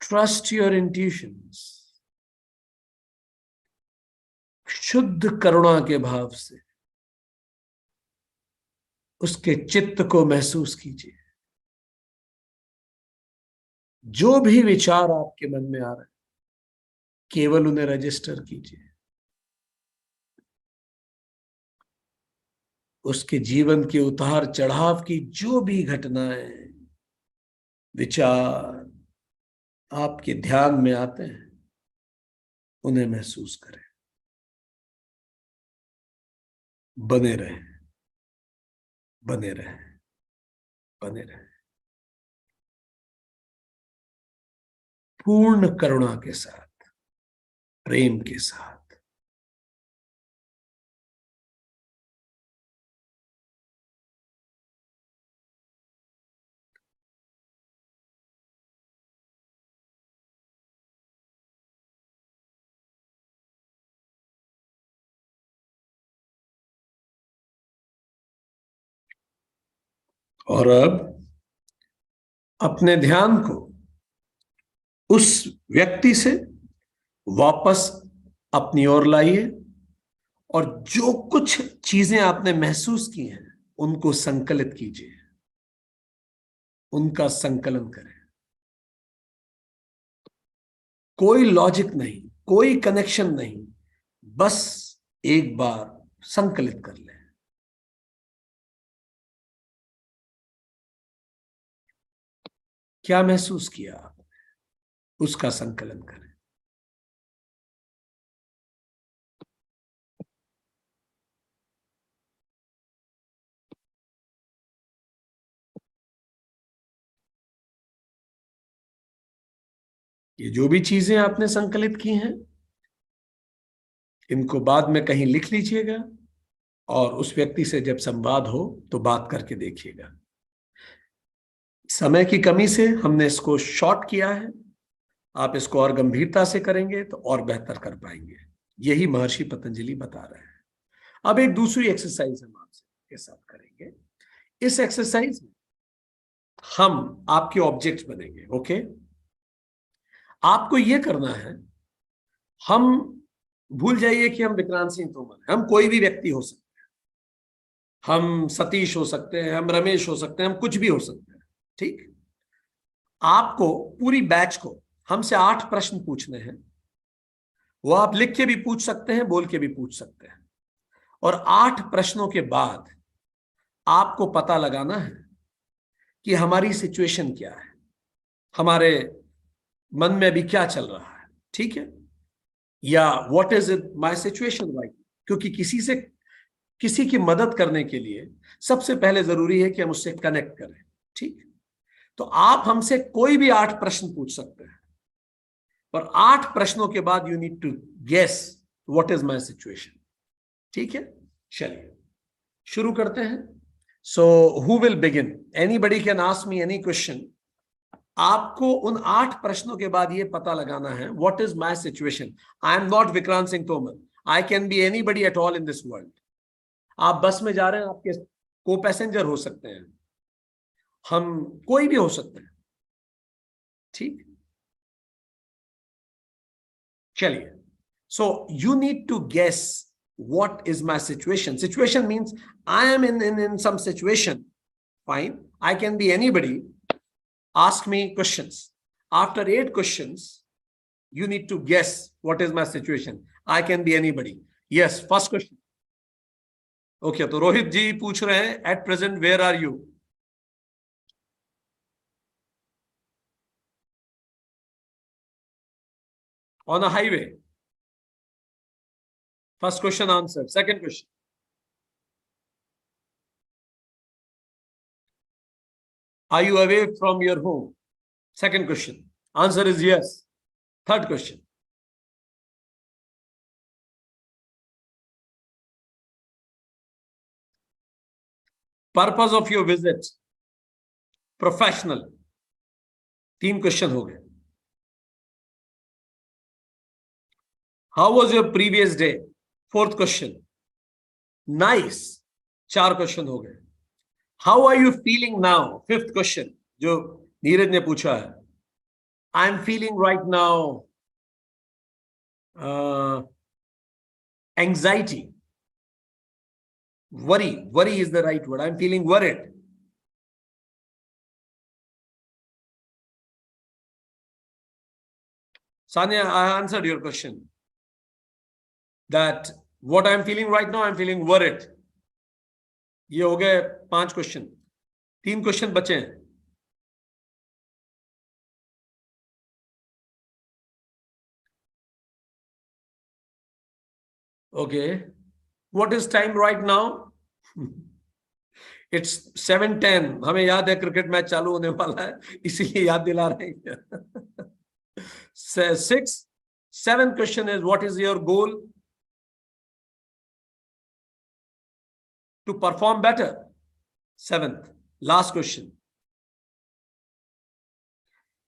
Trust your intuitions. शुद्ध करुणा के भाव से उसके चित्त को महसूस कीजिए। जो भी विचार आपके मन में आ रहे हैं, केवल उन्हें रजिस्टर कीजिए। उसके जीवन के उतार चढ़ाव की जो भी घटनाएं, विचार आपके ध्यान में आते हैं, उन्हें महसूस करें। बने रहें, बने रहें, बने रहें, पूर्ण करुणा के साथ, प्रेम के साथ। और अब अपने ध्यान को उस व्यक्ति से वापस अपनी ओर लाइए और जो कुछ चीजें आपने महसूस की हैं उनको संकलित कीजिए, उनका संकलन करें। कोई लॉजिक नहीं, कोई कनेक्शन नहीं, बस एक बार संकलित कर लें। क्या महसूस किया आपने, उसका संकलन करें। ये जो भी चीजें आपने संकलित की हैं, इनको बाद में कहीं लिख लीजिएगा और उस व्यक्ति से जब संवाद हो तो बात करके देखिएगा। समय की कमी से हमने इसको शॉर्ट किया है। आप इसको और गंभीरता से करेंगे तो और बेहतर कर पाएंगे। यही महर्षि पतंजलि बता रहे हैं। अब एक दूसरी एक्सरसाइज हम आपसे के साथ करेंगे। इस एक्सरसाइज में हम आपके ऑब्जेक्ट बनेंगे। ओके, आपको यह करना है, हम भूल जाइए कि हम विक्रांत सिंह तोमर हैं, हम कोई भी व्यक्ति हो सकते हैं, हम सतीश हो सकते हैं, हम रमेश हो सकते हैं, हम कुछ भी हो सकते हैं। ठीक, आपको पूरी बैच को हमसे 8 प्रश्न पूछने हैं। वो आप लिख के भी पूछ सकते हैं, बोल के भी पूछ सकते हैं। और 8 प्रश्नों के बाद आपको पता लगाना है कि हमारी सिचुएशन क्या है, हमारे मन में अभी क्या चल रहा है। ठीक है, या what is it my situation right. क्योंकि किसी की मदद करने के लिए सबसे पहले जरूरी है कि हम उससे कनेक्ट करें। ठीक, तो आप हमसे कोई भी 8 प्रश्न पूछ सकते हैं और 8 प्रश्नों के बाद you need to guess what is my situation. ठीक है, चलिए शुरू करते हैं। So who will begin? Anybody can ask me any question. आपको उन 8 प्रश्नों के बाद यह पता लगाना है what is my situation. I am not Vikrant Singh Tomar, I can be anybody at all in this world. आप बस में जा रहे हैं, आपके को पैसेंजर हो सकते हैं, हम कोई भी हो सकते हैं। ठीक, चलिए। So you need to guess what is my situation. Situation means I am in some situation. Fine, I can be anybody. Ask me questions. After 8 questions, you need to guess what is my situation. I can be anybody. Yes, first question. Okay, तो रोहित जी पूछ रहे हैं, at present where are you? On a highway. First question answered. Second question. Are you away from your home? Second question. Answer is yes. Third question. Purpose of your visit? Professional. 3 question हो गए. How was your previous day? Fourth question. Nice. 4 question हो गए. How are you feeling now? Fifth question, जो नीरज ने पूछा है. I am feeling right now anxiety. Worry is the right word. I am feeling worried. Sanya, I answered your question. That what I am feeling right now, I am feeling worried. ये हो गए 5 question, 3 question बचे हैं। Okay, what is time right now? It's 7:10। हमें याद है cricket match चालू होने वाला है, इसीलिए याद दिला रहे हैं। 7 question is what is your goal to perform better? 7th, last question.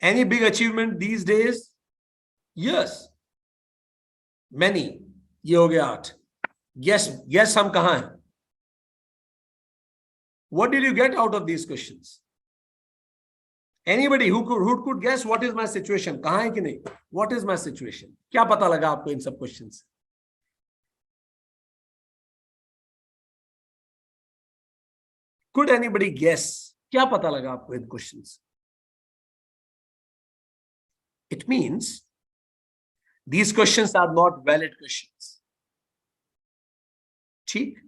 Any big achievement these days? Yes, many. ये हो गया 8। Guess हम कहां हैं? What did you get out of these questions? Anybody who could guess what is my situation? कहां है कि नहीं? What is my situation? क्या पता लगा आपको इन सब क्वेश्चन से? Could anybody guess? क्या पता लगा आपको इन क्वेश्चन से? It means these questions are not valid questions. ठीक?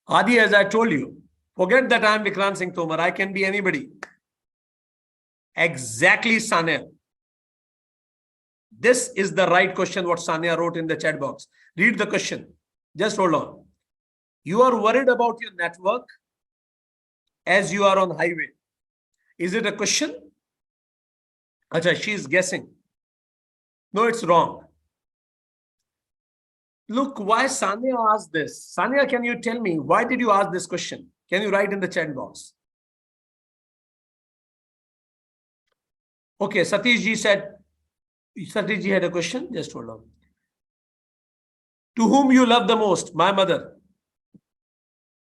Adi, as I told you, forget that I am Vikrant Singh Tomar. I can be anybody. Exactly, Sania. This is the right question what Sania wrote in the chat box. Read the question. Just hold on. You are worried about your network as you are on highway. Is it a question? Acha, she is guessing. No, it's wrong. Look, why Sania asked this? Sania, can you tell me, why did you ask this question? Can you write in the chat box? Okay, Satish ji said, Satish ji had a question. Just hold on. To whom you love the most? My mother.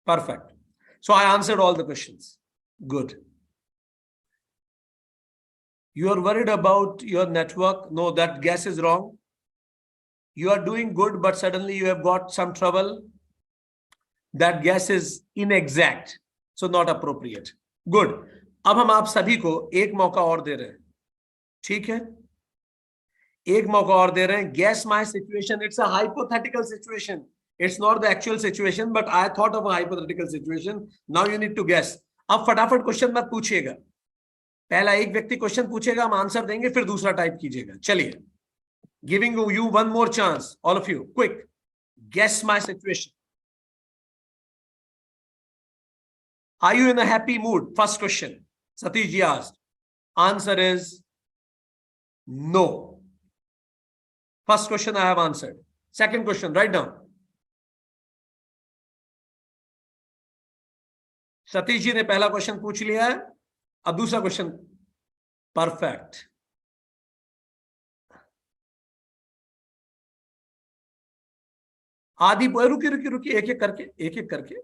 Perfect. So I answered all the questions. Good. You are worried about your network. No, that guess is wrong. You are doing good, but suddenly you have got some trouble. That guess is inexact. So not appropriate. Good. अब हम आप सभी को एक मौका और दे रहे हैं, ठीक है? एक मौका और दे रहे हैं. Guess my situation. It's a hypothetical situation. It's not the actual situation, but I thought of a hypothetical situation. Now you need to guess. अब फटाफट क्वेश्चन मत पूछिएगा. पहला एक व्यक्ति क्वेश्चन पूछेगा, हम आंसर देंगे, फिर दूसरा टाइप कीजिएगा. चलिए, giving you one more chance, all of you. Quick, guess my situation. Are you in a happy mood? First question. Satish ji asked. Answer is no. First question I have answered. Second question, write down. Satish ji ने पहला question पूछ लिया है. अब दूसरा question. Perfect. आदि, रुकी रुकी रुकी, एक एक करके.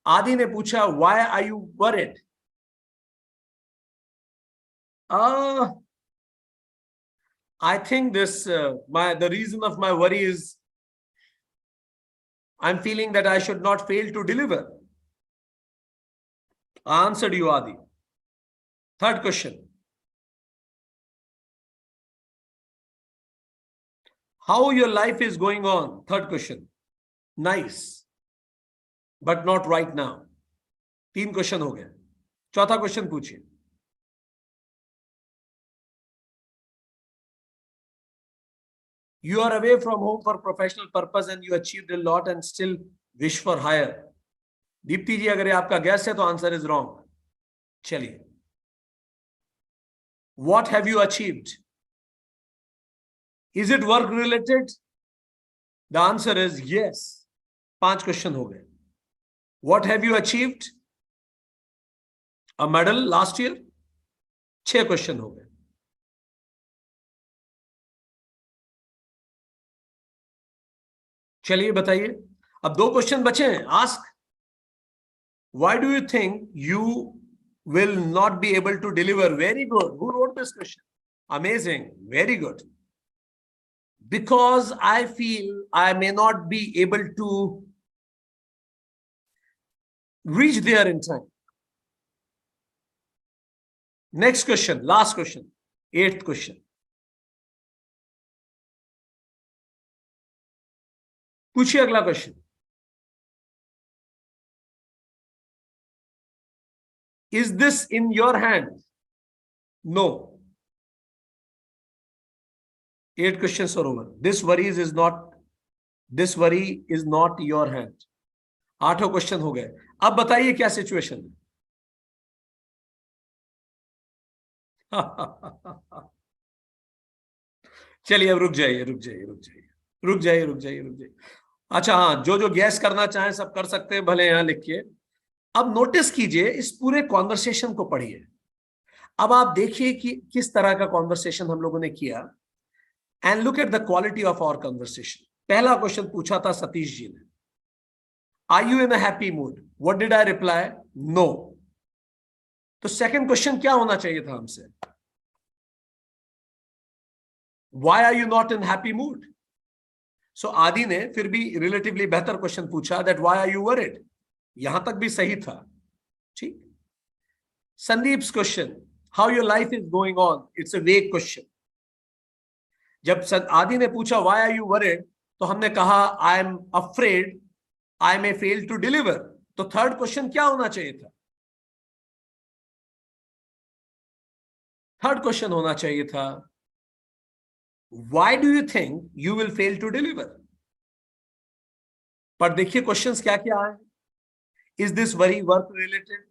आदि ने पूछा, why are you worried? I think the reason of my worry is I'm feeling that I should not fail to deliver. I answered you, Adi. Third question. How your life is going on? Third question. Nice. But not right now. 3 question हो गए. चौथा question पूछिए. You are away from home for professional purpose and you achieved a lot and still wish for higher. Deepti जी, अगर ये आपका gas है तो answer is wrong. चलिए, what have you achieved? Is it work related? The answer is yes. 5 question हो गए. What have you achieved? A medal last year. 6 question हो गए. चलिए बताइए. अब 2 क्वेश्चन बचे हैं. Ask, why do you think you will not be able to deliver? Very good. Who wrote this question? Amazing. Very good. Because I feel I may not be able to reach there in time. Next question, last question, 8th question. पूछिए अगला question. Is this in your hand? No. 8 questions are over. This worry is not your hand. 8 question हो गए। अब बताइए क्या situation है। चलिए अब रुक जाइए, रुक जाइए, रुक जाइए, रुक जाइए, रुक जाइए, रुक जाइए। अच्छा हाँ, जो जो गैस करना चाहें सब कर सकते हैं, भले यहां लिखिए। अब नोटिस कीजिए, इस पूरे कॉन्वर्सेशन को पढ़िए। अब आप देखिए कि किस तरह का कॉन्वर्सेशन हम लोगों ने किया, and look at the quality of our conversation. पहला क्वेश्चन पूछा था सतीश जी ने, are you in a happy mood? What did I reply? No. तो सेकंड क्वेश्चन क्या होना चाहिए था हमसे? Why are you not in happy mood? So Adi ने फिर भी रिलेटिवली बेहतर क्वेश्चन पूछा, that why are you worried. यहां तक भी सही था, ठीक। Sandeep's question, how your life is going on, it's a वेग क्वेश्चन। जब आदि ने पूछा व्हाई आर यू वरिड, तो हमने कहा I am afraid I may fail to deliver. तो थर्ड क्वेश्चन क्या होना चाहिए था? थर्ड क्वेश्चन होना चाहिए था, why do you think you will fail to deliver? पर देखिए क्वेश्चंस क्या क्या है। Is this worry work related?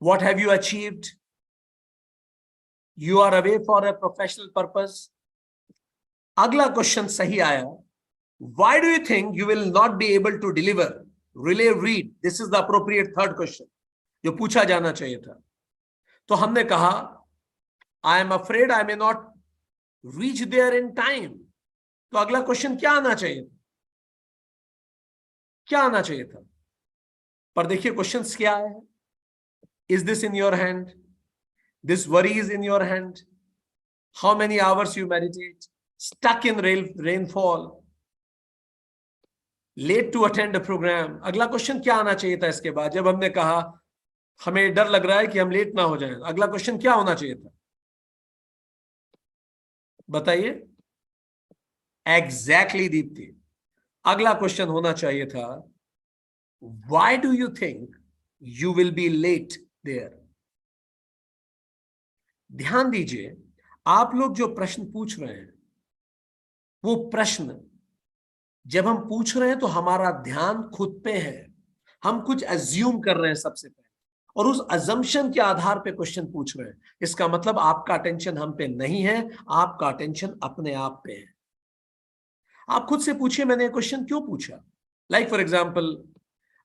What have you achieved? You are away for a professional purpose. अगला क्वेश्चन सही आया, why do you think you will not be able to deliver? Relay read, this is the appropriate third question जो पूछा जाना चाहिए था। तो हमने कहा I am afraid I may not reach there in time। तो अगला क्वेश्चन क्या आना चाहिए था? क्या आना चाहिए था? पर देखिए क्वेश्चंस क्या है। Is this in your hand? This worry is in your hand? How many hours you meditate? Stuck in rainfall? Late to attend a programme. अगला क्वेश्चन क्या आना चाहिए था इसके बाद? जब हमने कहा हमें डर लग रहा है कि हम लेट ना हो जाएं, अगला क्वेश्चन क्या होना चाहिए था? बताइए। एग्जैक्टली दीप्ति। अगला क्वेश्चन होना चाहिए था, why do you think you will be late there? ध्यान दीजिए, आप लोग जो प्रश्न पूछ रहे हैं, वो प्रश्न जब हम पूछ रहे हैं तो हमारा ध्यान खुद पे है। हम कुछ अज्यूम कर रहे हैं सबसे पहले, और उस अजम्पशन के आधार पे क्वेश्चन पूछ रहे हैं। इसका मतलब आपका अटेंशन हम पे नहीं है, आपका अटेंशन अपने आप पे है। आप खुद से पूछिए, मैंने क्वेश्चन क्यों पूछा? लाइक फॉर एग्जाम्पल,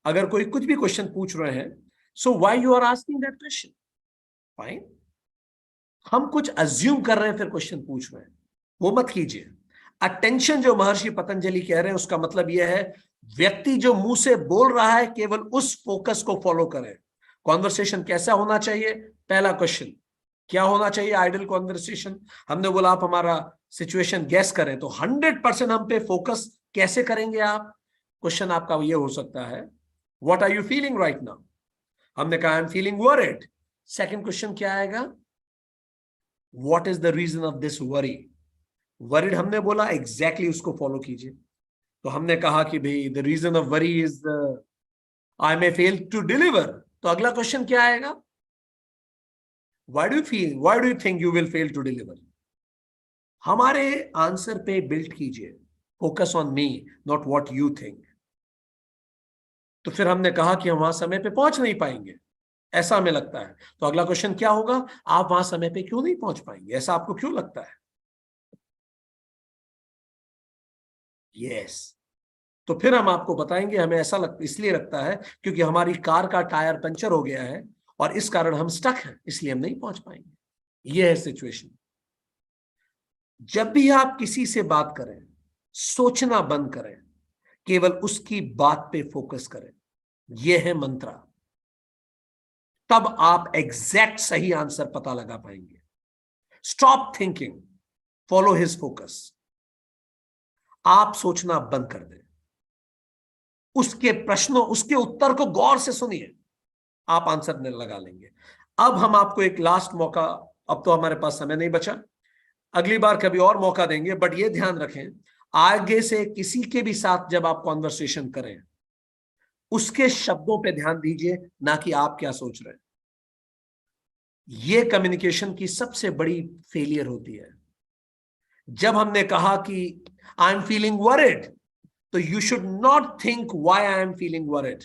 अगर कोई कुछ भी क्वेश्चन पूछ रहे हैं, so why you are asking that question? Fine. हम कुछ अज्यूम कर रहे हैं फिर क्वेश्चन पूछ रहे हैं, वो मत कीजिए। अटेंशन जो महर्षि पतंजलि कह रहे हैं, उसका मतलब यह है व्यक्ति जो मुंह से बोल रहा है केवल उस फोकस को फॉलो करे। कॉन्वर्सेशन कैसा होना चाहिए? पहला क्वेश्चन क्या होना चाहिए? Idle conversation. हमने बोला आप हमारा सिचुएशन गैस करें, तो 100% हम पे फोकस कैसे करेंगे आप? क्वेश्चन आपका ये हो सकता है, what are you feeling right now? हमने कहा I am feeling worried. Second question क्या आएगा? What is the reason of this worry? Worried हमने बोला, एग्जैक्टली उसको फॉलो कीजिए। तो हमने कहा कि भाई the reason of worry is I may fail to deliver. तो अगला क्वेश्चन क्या आएगा? Why do you think you will fail to deliver? हमारे आंसर पे बिल्ड कीजिए, focus on me not what you think. तो फिर हमने कहा कि हम वहां समय पे पहुंच नहीं पाएंगे, ऐसा हमें लगता है। तो अगला क्वेश्चन क्या होगा? आप वहां समय पे क्यों नहीं पहुंच पाएंगे, ऐसा आपको क्यों लगता है? यस। तो फिर हम आपको बताएंगे हमें ऐसा इसलिए लगता है क्योंकि हमारी कार का टायर पंचर हो गया है और इस कारण हम स्टक हैं, इसलिए हम नहीं पहुंच पाएंगे। यह है सिचुएशन। जब भी आप किसी से बात करें, सोचना बंद करें, केवल उसकी बात पे फोकस करें। यह है मंत्र। तब आप एग्जैक्ट सही आंसर पता लगा पाएंगे। Stop thinking, follow his focus. आप सोचना बंद कर दें, उसके प्रश्नों उसके उत्तर को गौर से सुनिए, आप आंसर लगा लेंगे। अब हम आपको एक लास्ट मौका, अब तो हमारे पास समय नहीं बचा, अगली बार कभी और मौका देंगे, बट ये ध्यान रखें आगे से किसी के भी साथ जब आप कॉन्वर्सेशन करें, उसके शब्दों पे ध्यान दीजिए, ना कि आप क्या सोच रहे हैं। यह कम्युनिकेशन की सबसे बड़ी फेलियर होती है। जब हमने कहा कि आई एम फीलिंग वरिड, तो you should not think why I am feeling worried,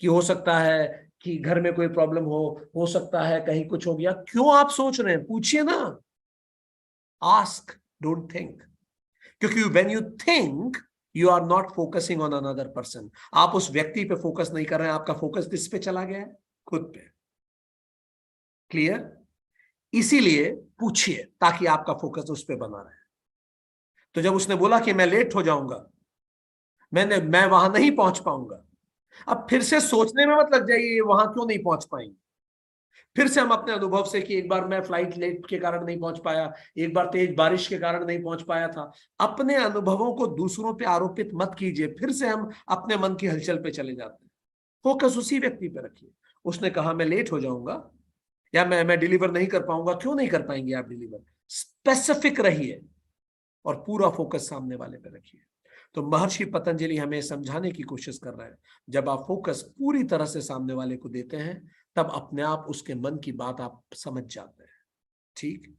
कि हो सकता है कि घर में कोई प्रॉब्लम हो सकता है कहीं कुछ हो गया। क्यों आप सोच रहे हैं? पूछिए ना। Ask, don't think. क्योंकि when you think, you are not focusing on another person. आप उस व्यक्ति पे फोकस नहीं कर रहे हैं, आपका फोकस किस पे चला गया है? खुद पे। क्लियर? इसीलिए पूछिए, ताकि आपका फोकस उस पे बना रहे। तो जब उसने बोला कि मैं लेट हो जाऊंगा, मैं वहां नहीं पहुंच पाऊंगा, अब फिर से सोचने में मत लग जाइए वहां क्यों नहीं पहुंच पाएंगे। फिर से हम अपने अनुभव से कि एक बार मैं फ्लाइट लेट के कारण नहीं पहुंच पाया, एक बार तेज बारिश के कारण नहीं पहुंच पाया था, अपने अनुभवों को दूसरों पे आरोपित मत कीजिए। फिर से हम अपने मन की हलचल पे चले जाते हैं। फोकस उसी व्यक्ति पे रखिए। उसने कहा मैं लेट हो जाऊंगा, या मैं डिलीवर नहीं कर पाऊंगा। क्यों नहीं कर पाएंगे आप डिलीवर? स्पेसिफिक रहिए और पूरा फोकस सामने वाले पे रखिए। तो महर्षि पतंजलि हमें समझाने की कोशिश कर रहे हैं, जब आप फोकस पूरी तरह से सामने वाले को देते हैं, तब अपने आप उसके मन की बात आप समझ जाते हैं। ठीक?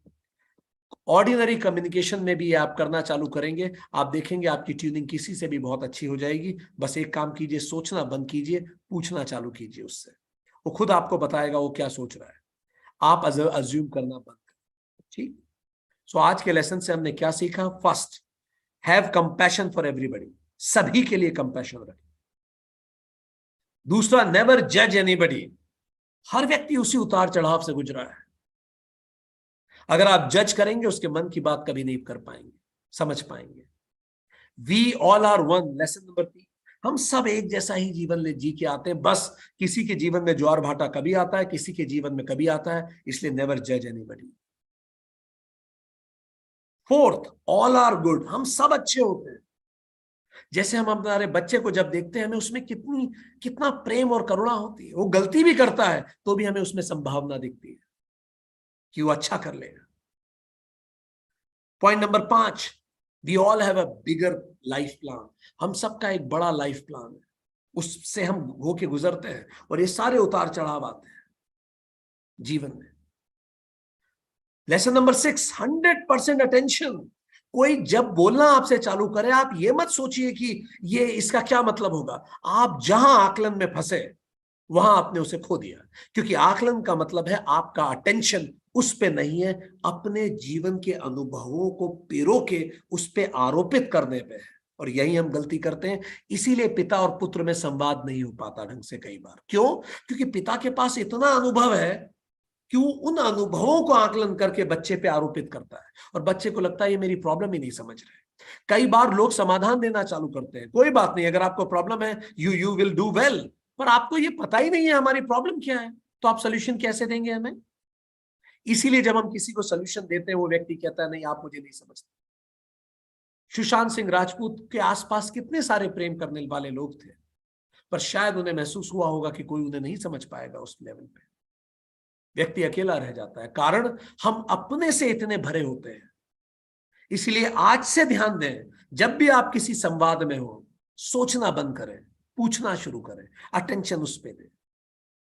ऑर्डिनरी कम्युनिकेशन में भी आप करना चालू करेंगे, आप देखेंगे आपकी ट्यूनिंग किसी से भी बहुत अच्छी हो जाएगी। बस एक काम कीजिए, सोचना बंद कीजिए, पूछना चालू कीजिए उससे। वो खुद आपको बताएगा वो क्या सोच रहा है। आप अज्यूम करना बंद करें। ठीक? सो आज के लेसन से हमने क्या सीखा? First, have compassion for everybody. सभी के लिए कंपैशन रखें। दूसरा, नेवर जज एनीबडी। हर व्यक्ति उसी उतार चढ़ाव से गुजरा है। अगर आप जज करेंगे, उसके मन की बात कभी नहीं कर पाएंगे, समझ पाएंगे। We all are one. Lesson number 3, हम सब एक जैसा ही जीवन जी के आते हैं। बस किसी के जीवन में ज्वार भाटा कभी आता है, किसी के जीवन में कभी आता है, इसलिए नेवर जज anybody. Fourth, all are good. हम सब अच्छे होते हैं। जैसे हम हमारे बच्चे को जब देखते हैं, हमें उसमें कितना प्रेम और करुणा होती है। वो गलती भी करता है तो भी हमें उसमें संभावना दिखती है कि वो अच्छा कर लेगा। Point number 5, we all have a bigger life plan. हम सबका एक बड़ा लाइफ प्लान है, उससे हम होके गुजरते हैं, और ये सारे उतार चढ़ाव आते हैं जीवन में। Lesson number 6, 100% attention. कोई जब बोलना आपसे चालू करे, आप ये मत सोचिए कि ये इसका क्या मतलब होगा। आप जहां आकलन में फंसे, वहां आपने उसे खो दिया। क्योंकि आकलन का मतलब है आपका अटेंशन उस पे नहीं है, अपने जीवन के अनुभवों को पिरो के उस पे आरोपित करने पे है। और यही हम गलती करते हैं। इसीलिए पिता और पुत्र में संवाद नहीं हो पाता ढंग से कई बार। क्यों? क्योंकि पिता के पास इतना अनुभव है कि वो उन अनुभवों को आकलन करके बच्चे पे आरोपित करता है, और बच्चे को लगता है ये मेरी प्रॉब्लम ही नहीं समझ रहे। कई बार लोग समाधान देना चालू करते हैं, कोई बात नहीं, अगर आपको प्रॉब्लम है यू विल डू वेल, पर आपको ये पता ही नहीं है हमारी प्रॉब्लम क्या है, तो आप सोल्यूशन कैसे देंगे हमें? इसीलिए जब हम किसी को सोल्यूशन देते हैं, वो व्यक्ति कहता है नहीं आप मुझे नहीं समझते। सुशांत सिंह राजपूत के आसपास कितने सारे प्रेम करने वाले लोग थे, पर शायद उन्हें महसूस हुआ होगा कि कोई उन्हें नहीं समझ पाएगा उस लेवल पे। व्यक्ति अकेला रह जाता है, कारण हम अपने से इतने भरे होते हैं। इसलिए आज से ध्यान दें, जब भी आप किसी संवाद में हो, सोचना बंद करें, पूछना शुरू करें, अटेंशन उस पर दें।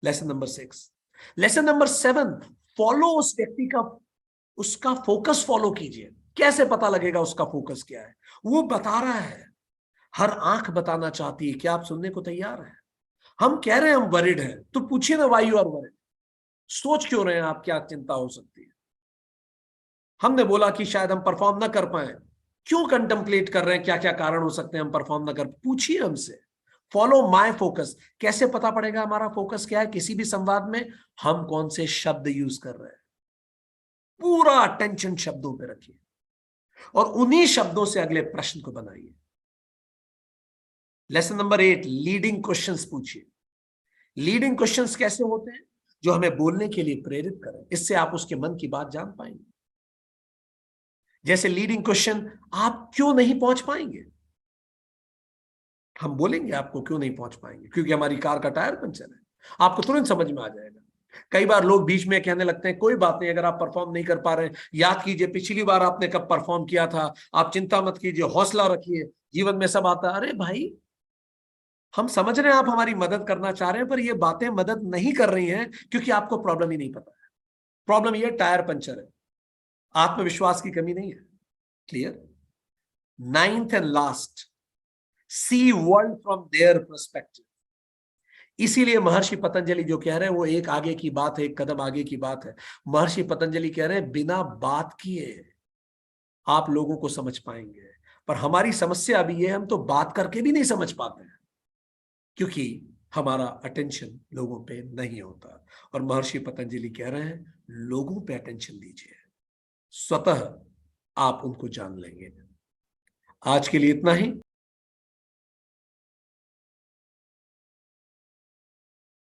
Lesson number 6। Lesson number 7, follow उस व्यक्ति का, उसका फोकस फॉलो कीजिए। कैसे पता लगेगा उसका फोकस क्या है? वो बता रहा है, हर आंख बताना चाहती है। क्या आप सुनने को तैयार हैं? हम कह रहे हैं हम वरिड हैं, तो पूछिए ना वाई यू आर वरिड। सोच क्यों रहे हैं आप, क्या चिंता हो सकती है? हमने बोला कि शायद हम परफॉर्म ना कर पाए, क्यों कंटेम्पलेट कर रहे हैं, क्या क्या कारण हो सकते हैं हम परफॉर्म ना कर? पूछिए हमसे। Follow my focus. कैसे पता पड़ेगा हमारा फोकस क्या है? किसी भी संवाद में हम कौन से शब्द यूज कर रहे हैं, पूरा अटेंशन शब्दों पे रखिए, और उन्हीं शब्दों से अगले प्रश्न को बनाइए। लेसन नंबर 8, लीडिंग क्वेश्चंस पूछिए। लीडिंग क्वेश्चंस कैसे होते हैं? जो हमें बोलने के लिए प्रेरित करें, इससे आप उसके मन की बात जान पाएंगे। जैसे लीडिंग क्वेश्चन, आप क्यों नहीं पहुंच पाएंगे? हम बोलेंगे आपको क्यों नहीं पहुंच पाएंगे, क्योंकि हमारी कार का टायर पंचर है। आपको तुरंत समझ में आ जाएगा। कई बार लोग बीच में कहने लगते हैं कोई बात नहीं, अगर आप परफॉर्म नहीं कर पा रहे हैं, याद कीजिए पिछली बार आपने कब परफॉर्म किया था, आप चिंता मत कीजिए, हौसला रखिए, जीवन में सब आता है। अरे भाई, हम समझ रहे हैं आप हमारी मदद करना चाह रहे हैं, पर ये बातें मदद नहीं कर रही हैं क्योंकि आपको प्रॉब्लम ही नहीं पता है। प्रॉब्लम ये टायर पंचर है, आत्मविश्वास की कमी नहीं है। Clear? Ninth and last, see world from their perspective. इसीलिए महर्षि पतंजलि जो कह रहे हैं वो एक आगे की बात है, एक कदम आगे की बात है। महर्षि पतंजलि कह रहे हैं बिना बात किए आप लोगों को समझ पाएंगे, पर हमारी समस्या अभी ये, हम तो बात करके भी नहीं समझ पाते हैं क्योंकि हमारा अटेंशन लोगों पे नहीं होता। और महर्षि पतंजलि कह रहे हैं लोगों पे अटेंशन दीजिए, स्वतः आप उनको जान लेंगे। आज के लिए इतना ही।